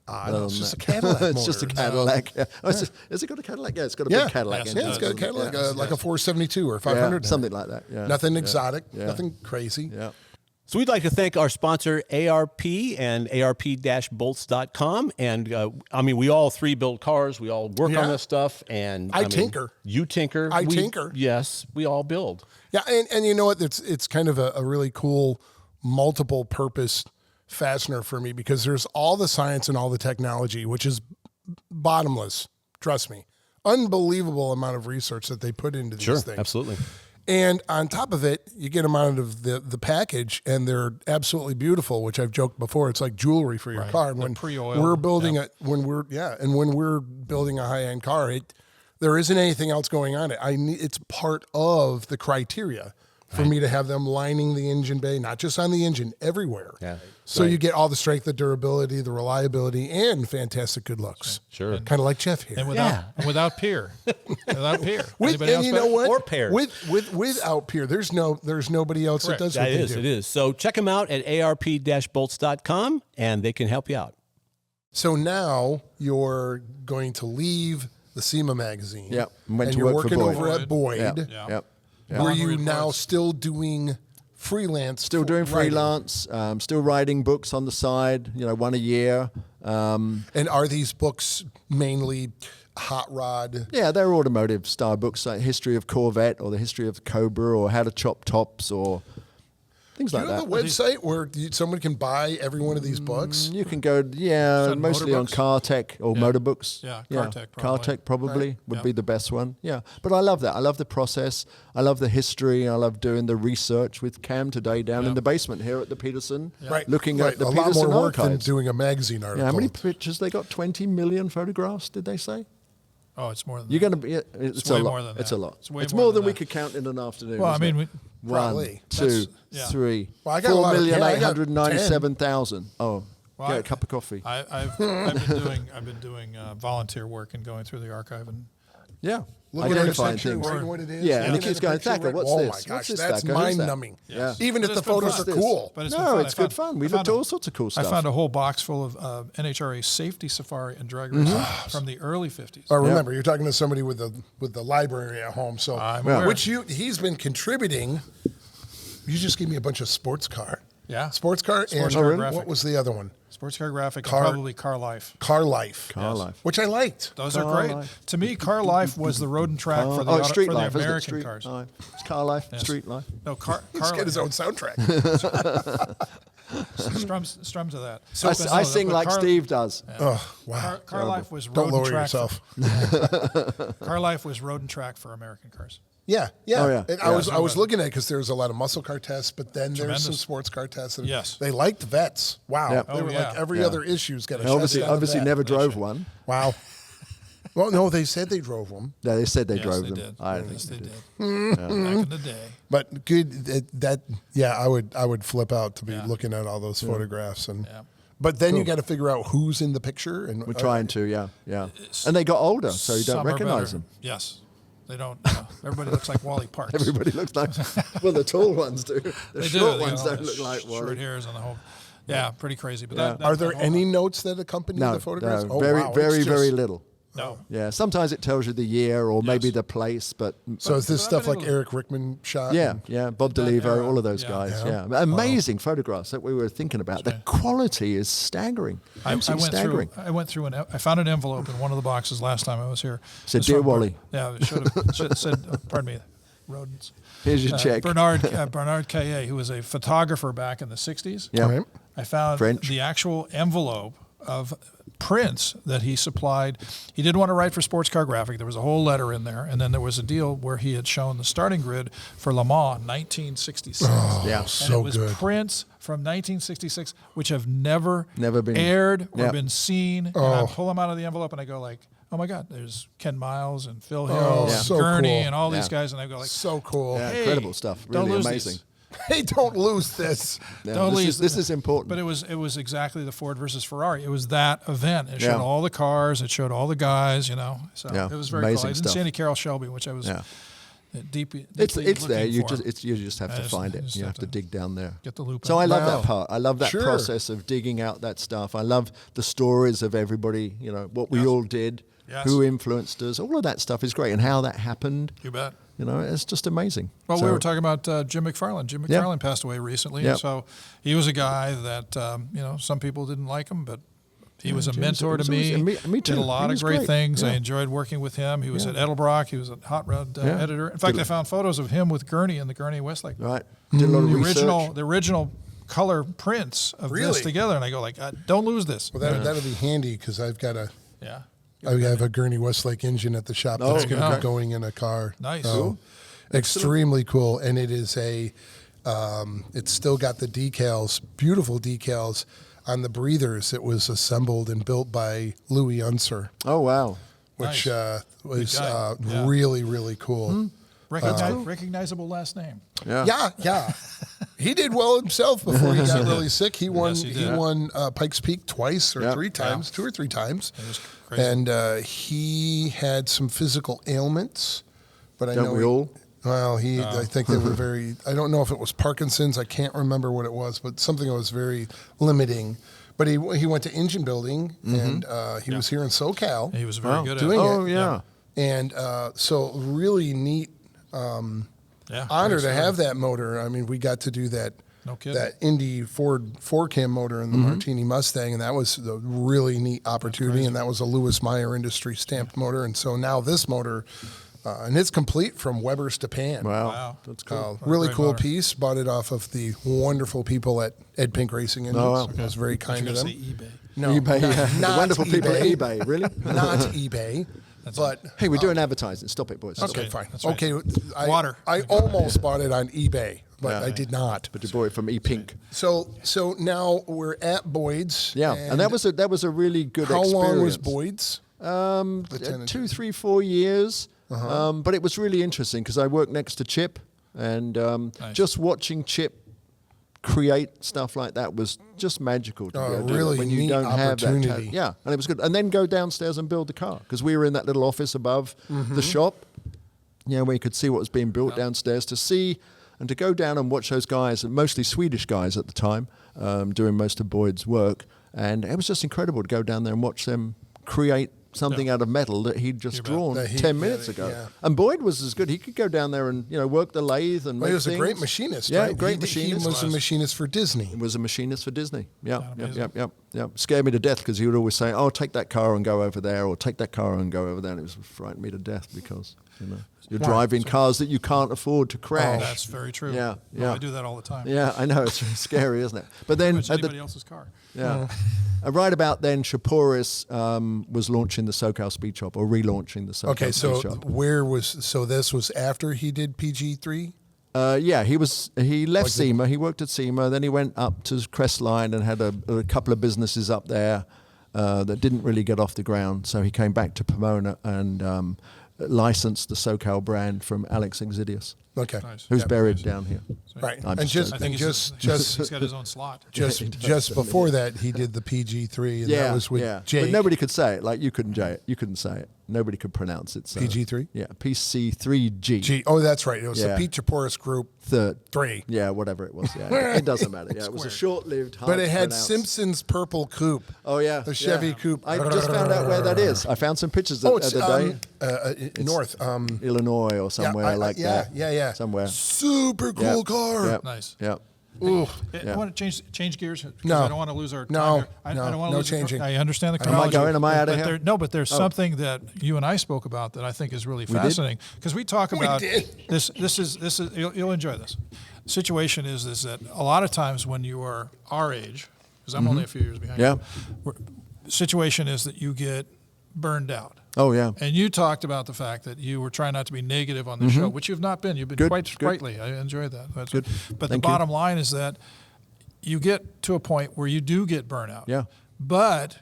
No, it's just a that. Cadillac It's just a motor. Cadillac. Yeah. Oh, has it got a Cadillac? Yeah, it's got a Yeah. big Cadillac Yes, engine. Yeah, it's got a does. Cadillac, Yeah. like a 472 or 500. Yeah, something like that. Yeah. Nothing Yeah. exotic, Yeah. nothing crazy. Yeah. So we'd like to thank our sponsor, ARP and ARP-bolts.com. And I mean, we all three build cars. We all work on this stuff. And I tinker. You tinker. I tinker. Yes, we all build. Yeah, and you know what? It's kind of a really cool multiple purpose fastener for me because there's all the science and all the technology, which is bottomless. Trust me. Unbelievable amount of research that they put into these things. Absolutely. And on top of it, you get them out of the package, and they're absolutely beautiful. Which I've joked before, it's like jewelry for your car. And when pre-oiled, we're building when we're building a high end car, there isn't anything else going on it. It's part of the criteria for me to have them lining the engine bay, not just on the engine, everywhere. Yeah. So you get all the strength, the durability, the reliability, and fantastic good looks. Sure. Kind of like Jeff here. And without peer. Without peer. With, Anybody and else you better? know what? Or pairs. Without peer, there's nobody else Correct. that does That what they is, do. it is. So check them out at ARP-bolts.com, and they can help you out. So now you're going to leave the SEMA magazine. Yep. Went And to you're work for working Boyd. over at Boyd. Yep. Yeah. Yep. Were Long you reports. now still doing freelance? Still doing writing? freelance, still writing books on the side, one a year. And are these books mainly hot rod? Yeah, they're automotive style books, like History of Corvette or the History of Cobra or How to Chop Tops or things Do like you have that. a website where someone can buy every one of these books? You can go, that mostly motor on books? Car Tech or Motor Books. Yeah, Car Tech probably. Car Tech probably Right. would be the best one. Yeah, but I love that. I love the process. I love the history. I love doing the research with Cam today down in the basement here at the Petersen, Right. looking Right. at the a lot Petersen more work than archives. doing a magazine article. Yeah, how many pictures? They got 20 million photographs, did they say? Oh, it's more than You're that. going to be. It's way a lot. more than It's that. a lot. It's way It's more more than than we that. could count in an afternoon. Well, I isn't mean, it? Probably. One, two, That's- yeah. three. Well, I got a lot of- yeah, I got 4,897,000. Oh, Well, get I- a cup of coffee. I've been doing volunteer work and going through the archive and Yeah. Looking at a Identifying picture and things. writing what it is. Yeah, and looking he at keeps a going, picture, Thacker, what's oh this? my What's gosh, this, that's Thacker? Who's that? mind-numbing. Yeah. Even But if the it's good photos fun. are cool. But it's No, good fun. it's good fun. We looked at all sorts of cool stuff. I found a whole box full of NHRA safety safari and drag racing from the early 50s. Oh, remember, you're talking to somebody with the library at home. So, I'm aware. he's been contributing. You just gave me a bunch of sports car. Yeah. Sports car Sports and car graphic. what was the other one? Sports Car Graphic Car- and probably Car Life. Car Life. Car Life. Which I liked. Those are Car great. Life. To me, Car Life was the road and track for the, Street for the Life, isn't it? American Street cars. Life. It's Car Life, Yes. Street Life. No, Car Let's get Life. his own soundtrack. Strums to that. I sing like Steve does. Oh, wow. Car Life was road Don't and lower track. yourself. Car Life was road and track for American cars. Yeah, yeah. Oh, yeah. And Yeah. I was looking at it because there's a lot of muscle car tests, but then there's some Tremendous. sports car tests. And Yes. They liked vets. Wow. Yep. They Oh, were yeah. like every Yeah. other issue's got a And obviously, chassis on the obviously vet. never drove one. Wow. Well, no, they said they drove them, No, they said they Yes, drove they them. did. I Yes, think they they did. did. Back in the day. but good. I would flip out to be Yeah. looking at all those photographs and. Yeah. But then you got to figure out who's in the picture, and We're trying to, yeah. And they got older, so you don't Some are recognize better. them. Yes. They don't. Everybody looks like Wally Parks. Everybody looks like, well, the tall ones do. The They short do, ones you know, don't look like short Wally. hairs and the whole. Yeah, pretty crazy. But Yeah. that Are there that whole- any notes that accompany No, the photographs? no, Oh, very, wow, very, it's just- very little. No. Yeah, sometimes it tells you the year or maybe Yes. the place, but So is this But stuff I've been like able to- Eric Rickman shot? yeah, and- yeah, Bob That DeLevo, era. all of those Yeah. guys. Yeah. Yeah, amazing photographs that we were thinking about. The quality is staggering. I Absolutely went staggering. through. I went through I found an envelope in one of the boxes last time I was here. Said, It's "Dear from Wally." Yeah, it should have said. Pardon me, rodents. Here's your check. Bernard Caillet, who was a photographer back in the '60s. Yeah. All right. I found French. the actual envelope of prints that he supplied. He didn't want to write for Sports Car Graphic. There was a whole letter in there, and then there was a deal where he had shown the starting grid for Le Mans 1966. Yeah. And So it was good. prints from 1966 which have never been aired or Yep. been seen. And I pull them out of the envelope and I go like, oh my God, there's Ken Miles and Phil Hill and so Gurney cool. and all these Yeah. guys, and I go like, So cool. Yeah, hey, incredible stuff. don't Really lose amazing. these. Hey, don't lose this. Yeah, Don't this, lose is, this is important. But it was exactly the Ford versus Ferrari. It was that event. It showed Yeah. all the cars. It showed all the guys. So Yeah, it was very amazing cool. I didn't stuff. see any Carroll Shelby, which I was Yeah. deeply It's there. looking You for. just have to just- find you it. just You have have to to dig down there. get the loop So out. I love Wow. that part. I love that Sure. process of digging out that stuff. I love the stories of everybody. What we Yes. all did, Yes. who influenced us. All of that stuff is great, and how that happened. You bet. You know, it's just amazing. Well, So- we were talking about Jim McFarland. Jim Yeah. McFarland passed away recently, Yep. and so he was a guy that some people didn't like him, but he was a Jim mentor was to me. always- me too. Did a He lot of was great great. things. I Yeah. enjoyed working with him. He was at Edelbrock. He was a hot rod editor. In fact, Did- I found photos of him with Gurney in the Gurney Westlake. Right. Did a lot of The research. original color prints of this Really? together, and I go like, don't lose this. Well, that'll be handy because I've got a. Yeah. I have a Gurney Westlake engine at the shop that's going to yeah. be going in a car. Nice. So, Cool. extremely cool, and it is it's still got the decals, beautiful decals on the breathers. It was assembled and built by Louis Unser, Oh, wow. which Nice. was Good guy. Yeah. really, really cool. Recognizable last name. Yeah. Yeah. He did well himself before he got really sick. He won. Yes, he he did. won Pikes Peak twice or Yeah. three times, 2 or 3 times. It was crazy. And he had some physical ailments, but I Don't know we all? Well, I think they were very. I don't know if it was Parkinson's. I can't remember what it was, but something that was very limiting. But he went to engine building, and he was here in SoCal. He was very good at Doing it. Oh, it. yeah. And so really neat Yeah, honor very to smart. have that motor. I mean, we got to do that. No kidding. That Indy Ford 4-cam motor in the Martini Mustang, and that was a really neat opportunity. And that was a Lewis Meyer Industry stamped motor. And so now this motor, and it's complete from Weber's to Pan. Wow. That's cool. Really Great cool motor. piece. Bought it off of the wonderful people at Ed Pink Racing Engines. wow. I was very I kind to was them. going to say eBay. No, eBay, not, yeah. The not wonderful people at eBay, really? Not eBay. But Hey, we're doing advertising. Stop it, boys. Stop okay, it. fine. That's right. Okay, Water. I almost bought it on eBay, but I did not. But you bought it from E-Pink. So now we're at Boyd's. Yeah, and that was a really good how experience. long was Boyd's? Lieutenant. 2, 3, 4 years. But it was really interesting because I worked next to Chip, and Nice. just watching Chip create stuff like that was just magical. To be able to do it really when you neat don't have that opportunity. yeah, and it was good. And then go downstairs and build the car because we were in that little office above the shop. You know, where you could see what was being built downstairs. To see and to go down and watch those guys, mostly Swedish guys at the time, doing most of Boyd's work, and it was just incredible to go down there and watch them create something out of metal that he'd just bet. drawn That he- 10 minutes ago. yeah. And Boyd was as good. He could go down there and work the lathe and Well, make he was a things. great machinist, Yeah, right? great He machinist. was a machinist for Disney. He was a machinist for Disney. Yeah, amazing. yep. Scared me to death because he would always say, "Oh, take that car and go over there," or "Take that car and go over there." And it was frightened me to death because you're driving cars that you can't afford to crash. That's very true. Yeah, No, yeah. I do that all the time. Yeah, I know it's scary, isn't it? But then It's at the, anybody else's car. yeah. Right about then, Shaporis was launching the SoCal Speed Shop, or relaunching the SoCal Okay, Speed so Shop. this was after he did PG3? Yeah, he left SEMA. He worked at SEMA. Then he went up to Crestline and had a couple of businesses up there that didn't really get off the ground. So he came back to Pomona and licensed the SoCal brand from Alex Exidius, Okay. Nice. who's Yep. buried down here. Right. I'm And just just I think and he's just got his own slot. just before that he did the PG3 and that was with Jake. But nobody could say it. Like you couldn't say it. You couldn't say it. Nobody could pronounce it. So. PG3? Yeah, PC3G. Oh, that's right. It was Yeah. the Pete Chaporis Group Third. 3. Yeah, whatever it was. Yeah, it doesn't matter. Yeah, it was a short-lived. hard But it to had pronounce. Simpson's purple coupe. Oh yeah, The Chevy yeah. Coupe. I just found out where that is. I found some pictures the Oh, it's other day. north. Illinois or somewhere like that. Yeah. Somewhere. Super cool car. Yep. Nice. Yep. Ooh. I want to change gears because No. I don't want to lose our time No. here. I No. don't want to No lose changing. I understand the Am I chronology. going? Am I out of but here? But there's something that you and I spoke about that I think is really fascinating because we talk about did. this. This is you'll enjoy this. Situation is that a lot of times when you are our age, because I'm only a few years behind. Yeah. Situation is that you get burned out. Oh yeah. And you talked about the fact that you were trying not to be negative on the show, which you've not been. You've been Good, quite good. sprightly. I enjoyed that. That's Good. But Thank the you. bottom line is that you get to a point where you do get burnout. Yeah. But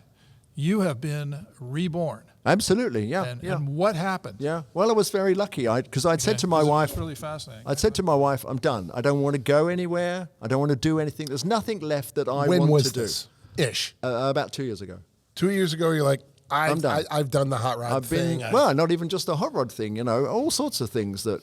you have been reborn. Absolutely. Yeah. And, yeah. and what happened? Yeah. Well, I was very lucky. Because I'd said to my wife, It's really fascinating. I'd said to my wife, I'm done. I don't want to go anywhere. I don't want to do anything. There's nothing left that I When want was to do. this? Ish. About 2 years ago. 2 years ago, you're like, I'm done. I've done the hot rod I've thing. been not even just the hot rod thing, all sorts of things that,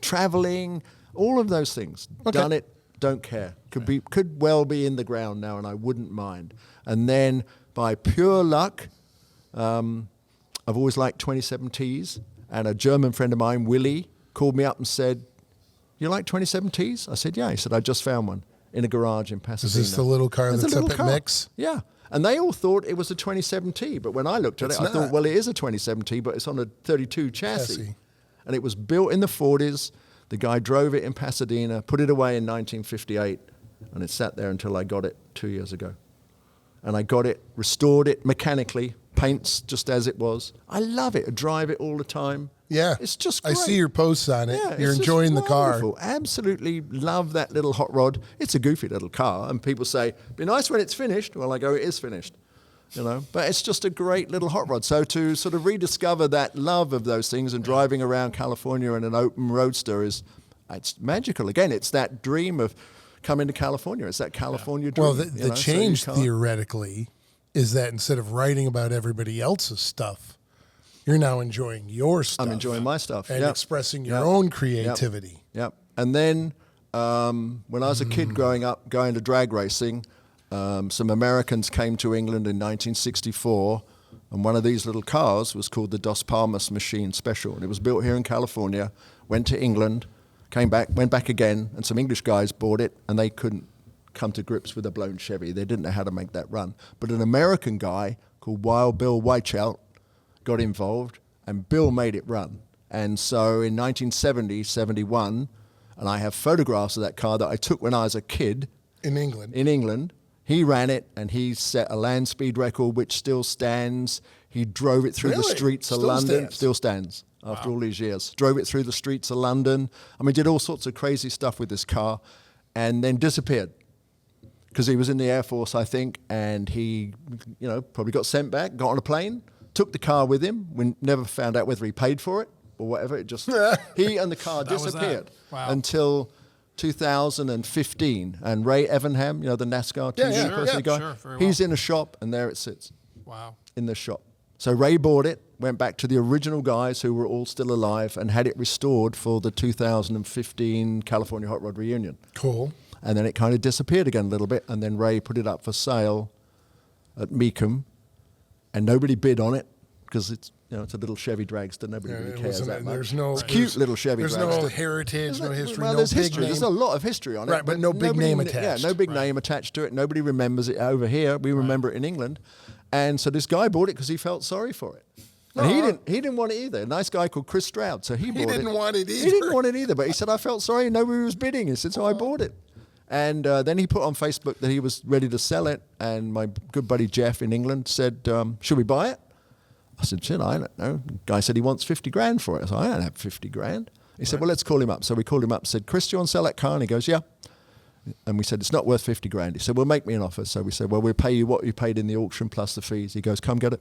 traveling, all of those things. Okay. Done it, don't care. Could well be in the ground now, and I wouldn't mind. And then by pure luck, I've always liked 27Ts, And a German friend of mine, Willie, called me up and said, "You like 27Ts?" I said, "Yeah." He said, "I just found one in a garage in Pasadena." Is this the little car It's a that's little up at Mix? Yeah. And they all thought it was a 27T, but when I looked at It's it, I thought, not. well, it is a 27T, but it's on a 32 chassis. Chassis. And it was built in the 40s. The guy drove it in Pasadena, put it away in 1958, and it sat there until I got it 2 years ago. And I got it, restored it mechanically, paints just as it was. I love it. I drive it all the time. Yeah. It's just I great. see your posts on it. Yeah, You're it's just enjoying the car. wonderful. Absolutely love that little hot rod. It's a goofy little car, and people say, "Be nice when it's finished." Well, I go, "It is finished," you know. But it's just a great little hot rod. So to sort of rediscover that love of those things and driving around California in an open roadster it's magical. Again, it's that dream of coming to California. It's that California dream. Well, the you know, so you change can't- theoretically is that instead of writing about everybody else's stuff, you're now enjoying your stuff. I'm enjoying my stuff. And Yep. expressing your Yep. own creativity. Yep. And then when I was a kid growing up, going to drag racing, some Americans came to England in 1964, and one of these little cars was called the Dos Palmas Machine Special. And it was built here in California, went to England, came back, went back again, and some English guys bought it, and they couldn't come to grips with a blown Chevy. They didn't know how to make that run. But an American guy called Wild Bill Weichelt got involved, and Bill made it run. And so in 1970, 71, and I have photographs of that car that I took when I was a kid In England. in England. He ran it, and he set a land speed record, which still stands. He drove it through the Really? streets of Still London. stands? Still stands after all these years. Drove it through the streets of London. I mean, did all sorts of crazy stuff with this car, and then disappeared because he was in the Air Force, I think, and he, you know, probably got sent back, got on a plane, took the car with him. We never found out whether he paid for it or whatever. It just he and the car That was that. disappeared Wow. until 2015. And Ray Evanham, you know, the NASCAR TV yeah, person guy, sure, very he's well. in a shop, and there it sits Wow. in the shop. So Ray bought it, went back to the original guys who were all still alive, and had it restored for the 2015 California Hot Rod Reunion. Cool. And then it kind of disappeared again a little bit, and then Ray put it up for sale at Meekham, and nobody bid on it because it's, you know, it's a little Chevy dragster. Nobody Yeah, really it cares wasn't- that much. there's no- it's a cute there's- little Chevy There's dragster. no heritage, no history, Well, no there's big history. name. There's a lot of history on it. Right, but no big name attached. Yeah, no big name attached to it. Nobody remembers it over here. We remember it in England. And so this guy bought it because he felt sorry for it. And he didn't want it either. A nice guy called Chris Stroud. So he bought it. didn't want it He either. didn't want it either. But he said, I felt sorry. Nobody was bidding. He said, so I bought it. And then he put on Facebook that he was ready to sell it. And my good buddy Jeff in England said, should we buy it? I said, shit, I don't know. The guy said he wants 50 grand for it. I said, I don't have 50 grand. He said, well, let's call him up. So we called him up and said, Chris, do you want to sell that car? And he goes, yeah. And we said, it's not worth 50 grand. He said, well, make me an offer. So we said, well, we'll pay you what you paid in the auction plus the fees. He goes, come get it.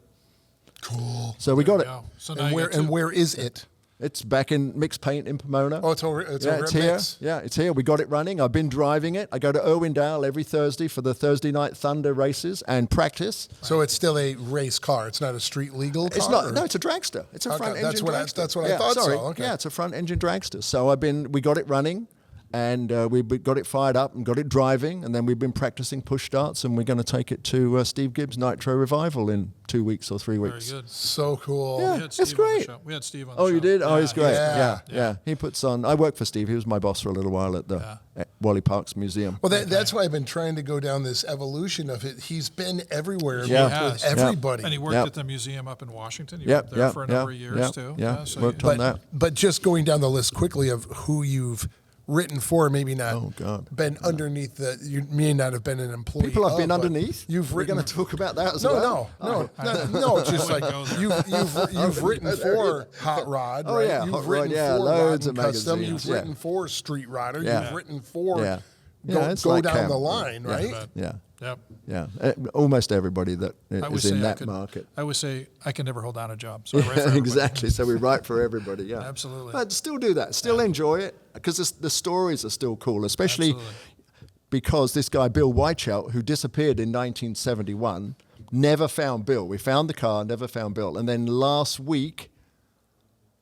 Cool. So we got it. Yeah. So now And you where get two. where is it? It's back in Mixed Paint in Pomona. Oh, it's over. It's yeah, over it's at here. Mix. Yeah, it's here. We got it running. I've been driving it. I go to Irwindale every Thursday for the Thursday Night Thunder races and practice. So it's still a race car. It's not a street legal car. It's not. or- No, it's a dragster. It's a Okay, front that's engine what I- dragster. that's what I Yeah, thought so, Sorry. okay. Yeah, it's a front engine dragster. So we got it running, and we got it fired up and got it driving, and then we've been practicing push starts, and we're going to take it to Steve Gibbs Nitro Revival in 2 weeks or 3 Very weeks. good. So cool. Yeah. We had It's Steve on the great. show. We had Steve on the Oh, show. you did? Oh, he's great. Yeah. Yeah. He puts on. I worked for Steve. He was my boss for a little while at the at Wally Parks Museum. Well, that's why I've been trying to go down this evolution of it. He's been everywhere Yeah. worked He with has. everybody. And he worked Yep. at the museum up in Washington. He Yep, worked there yep, for a yep, number of years yep, too. yeah. So Worked you- on that. But just going down the list quickly of who you've written for, maybe not Oh, God. been underneath the, you may not have been an employee. People I've been of, but underneath. You've We're written. going to talk about that as No, well. no. It's just like Go there. you've written for Hot Rod, Oh, right? yeah, You've Hot Rod, written yeah, for loads Rod of and Custom. magazines, You've yeah. written for Street Rodder. Yeah. You've written for Yeah. go, Yeah, it's go like down Cam. the line, Yeah. right? bet. Yeah. Yep. Yeah. Almost everybody that I would is say in I that could, market. I would say I can never hold down a job. So I write for everybody. Exactly. So we write for everybody. Yeah. Absolutely. But still do that. Still enjoy it because the stories are still cool, especially Absolutely. because this guy Bill Weichelt, who disappeared in 1971, never found Bill. We found the car, never found Bill, and then last week,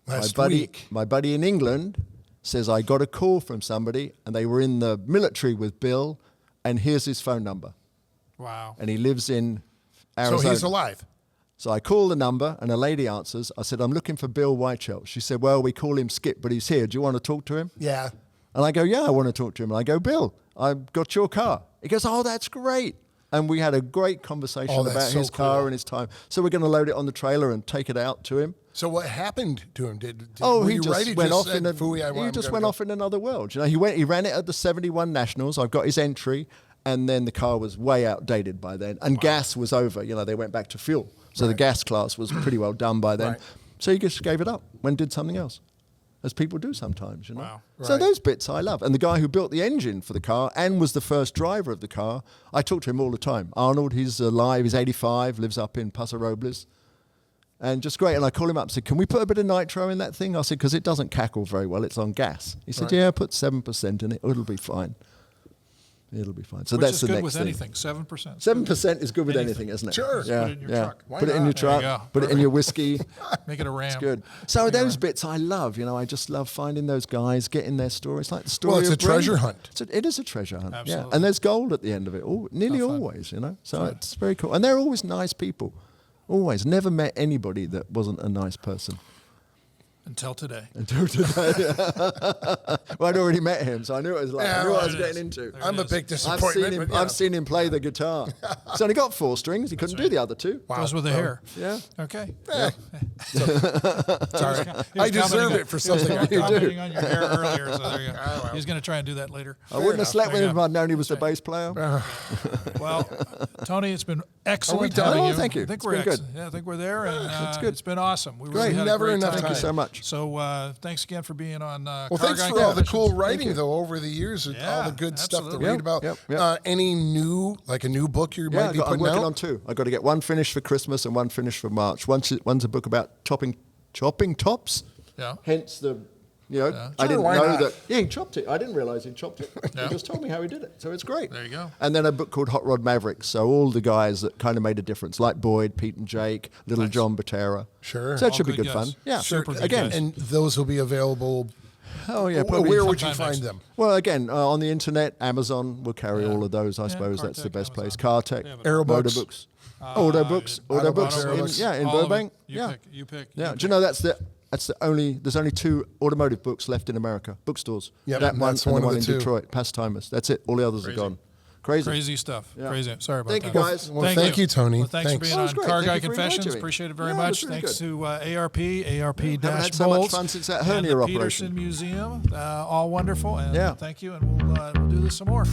Last my week. buddy in England says I got a call from somebody, and they were in the military with Bill, and here's his phone number, Wow. and he lives in So Arizona. he's alive. So I call the number, and a lady answers. I said, I'm looking for Bill Whiteshell. She said, well, we call him Skip, but he's here. Do you want to talk to him? Yeah. And I go, yeah, I want to talk to him. And I go, Bill, I've got your car. He goes, oh, that's great. And we had a great conversation Oh, that's about so his car cool. and his time. So we're going to load it on the trailer and take it out to him. So what happened to him? Oh, were he you right? just went off said, in a, "Phooey, he just went go." off in another world. You know, he ran it at the 71 Nationals. I've got his entry, and then the car was way outdated by then, and gas was over. You know, they went back to fuel, so the gas class was pretty well done by then. Right. So he just gave it up, went and did something else, as people do sometimes. You know. Wow. So Right. those bits I love, and the guy who built the engine for the car and was the first driver of the car, I talk to him all the time. Arnold, he's alive. He's 85, lives up in Paso Robles. And just great. And I call him up and said, can we put a bit of nitro in that thing? I said, because it doesn't cackle very well. It's on gas. He said, Right. yeah, put 7% in it. It'll be fine. It'll be fine. So Which that's is the good next with thing. anything, 7%. 7% is good with Anything. anything, isn't it? Sure. Yeah, Put it in your yeah. truck. Why Put it in not? your There you truck. go. Put it in your whiskey. Make it a Ram. It's good. So those bits I love. You know, I just love finding those guys, getting their story. It's like the story Well, it's of a treasure Brent. hunt. It is a treasure hunt. Absolutely. Yeah. And there's gold at the end of it. Nearly How fun. always, you know. So it's very cool. And they're always nice people. Always. Never met anybody that wasn't a nice person. Until today. Until today. Well, I'd already met him, so I knew it was like. Yeah, I knew what I right. was getting into. There I'm it a is. big I've disappointment. seen him. but yeah. I've seen him play the guitar. He's only got 4 strings. He couldn't do the other 2. Wow. Goes with the hair. Yeah. Okay. Sorry. I deserve it for something I He was do. commenting on your hair earlier, so there you go. He's going to try and do that later. I wouldn't have slept with There him you if I'd known he was the bass player. Well, Tony, it's been excellent done? having Oh, you. thank you. I think It's we're been good. excellent. Yeah, I think we're there, and That's good. it's been awesome. We Great. really had Never a great enough time. Thank you so much. So thanks again for being on Well, Car thanks Guy for all the cool Confessions. writing, though, over the years, and all Yeah, the good stuff to absolutely. read Yep, about. yep. Any new, like a new book you Yeah, might be I'm putting working out? on 2. I've got to get one finished for Christmas and one finished for March. One's a book about chopping tops. Yeah. Hence the, Yeah. I Sure, didn't why know not? that. Yeah, he chopped it. I didn't realize he chopped it. Yeah. He just told me how he did it. So it's great. There you go. And then a book called Hot Rod Mavericks. So all the guys that kind of made a difference, like Boyd, Pete and Jake, Little John Batera. Sure. So that All should be good good guys. fun. Yeah. Super good Again. guys. And those will be available. Oh, yeah. Where Probably would you sometime find next- them? Well, again, on the internet, Amazon will carry Yeah. all of those. I Yeah, suppose that's the Cartech, best place. Amazon. Cartech, Yeah, but- Aero Motor Books. Books, Auto Books, Auto Books. Aero Books. In All of it. Burbank. You Yeah. pick. Yeah. Do you know that's the only there's only 2 automotive books left in America, bookstores. Yep, that one that's and one the of one the in 2. Detroit, Pastimers. That's it. All the others Crazy. are gone. Crazy. Crazy stuff. Yeah. Crazy. Sorry about Thank that. you, guys. Well, thank you, Tony. Well, thanks Thanks. for being Oh, it was on great. Car Thank Guy you for Confessions. inviting me. Appreciate it very Yeah, it much. was really Thanks good. to ARP Haven't Dash had so much Bolts, fun since that and hernia the operation. Petersen Museum. All wonderful. And Yeah. thank you. And we'll do this some more.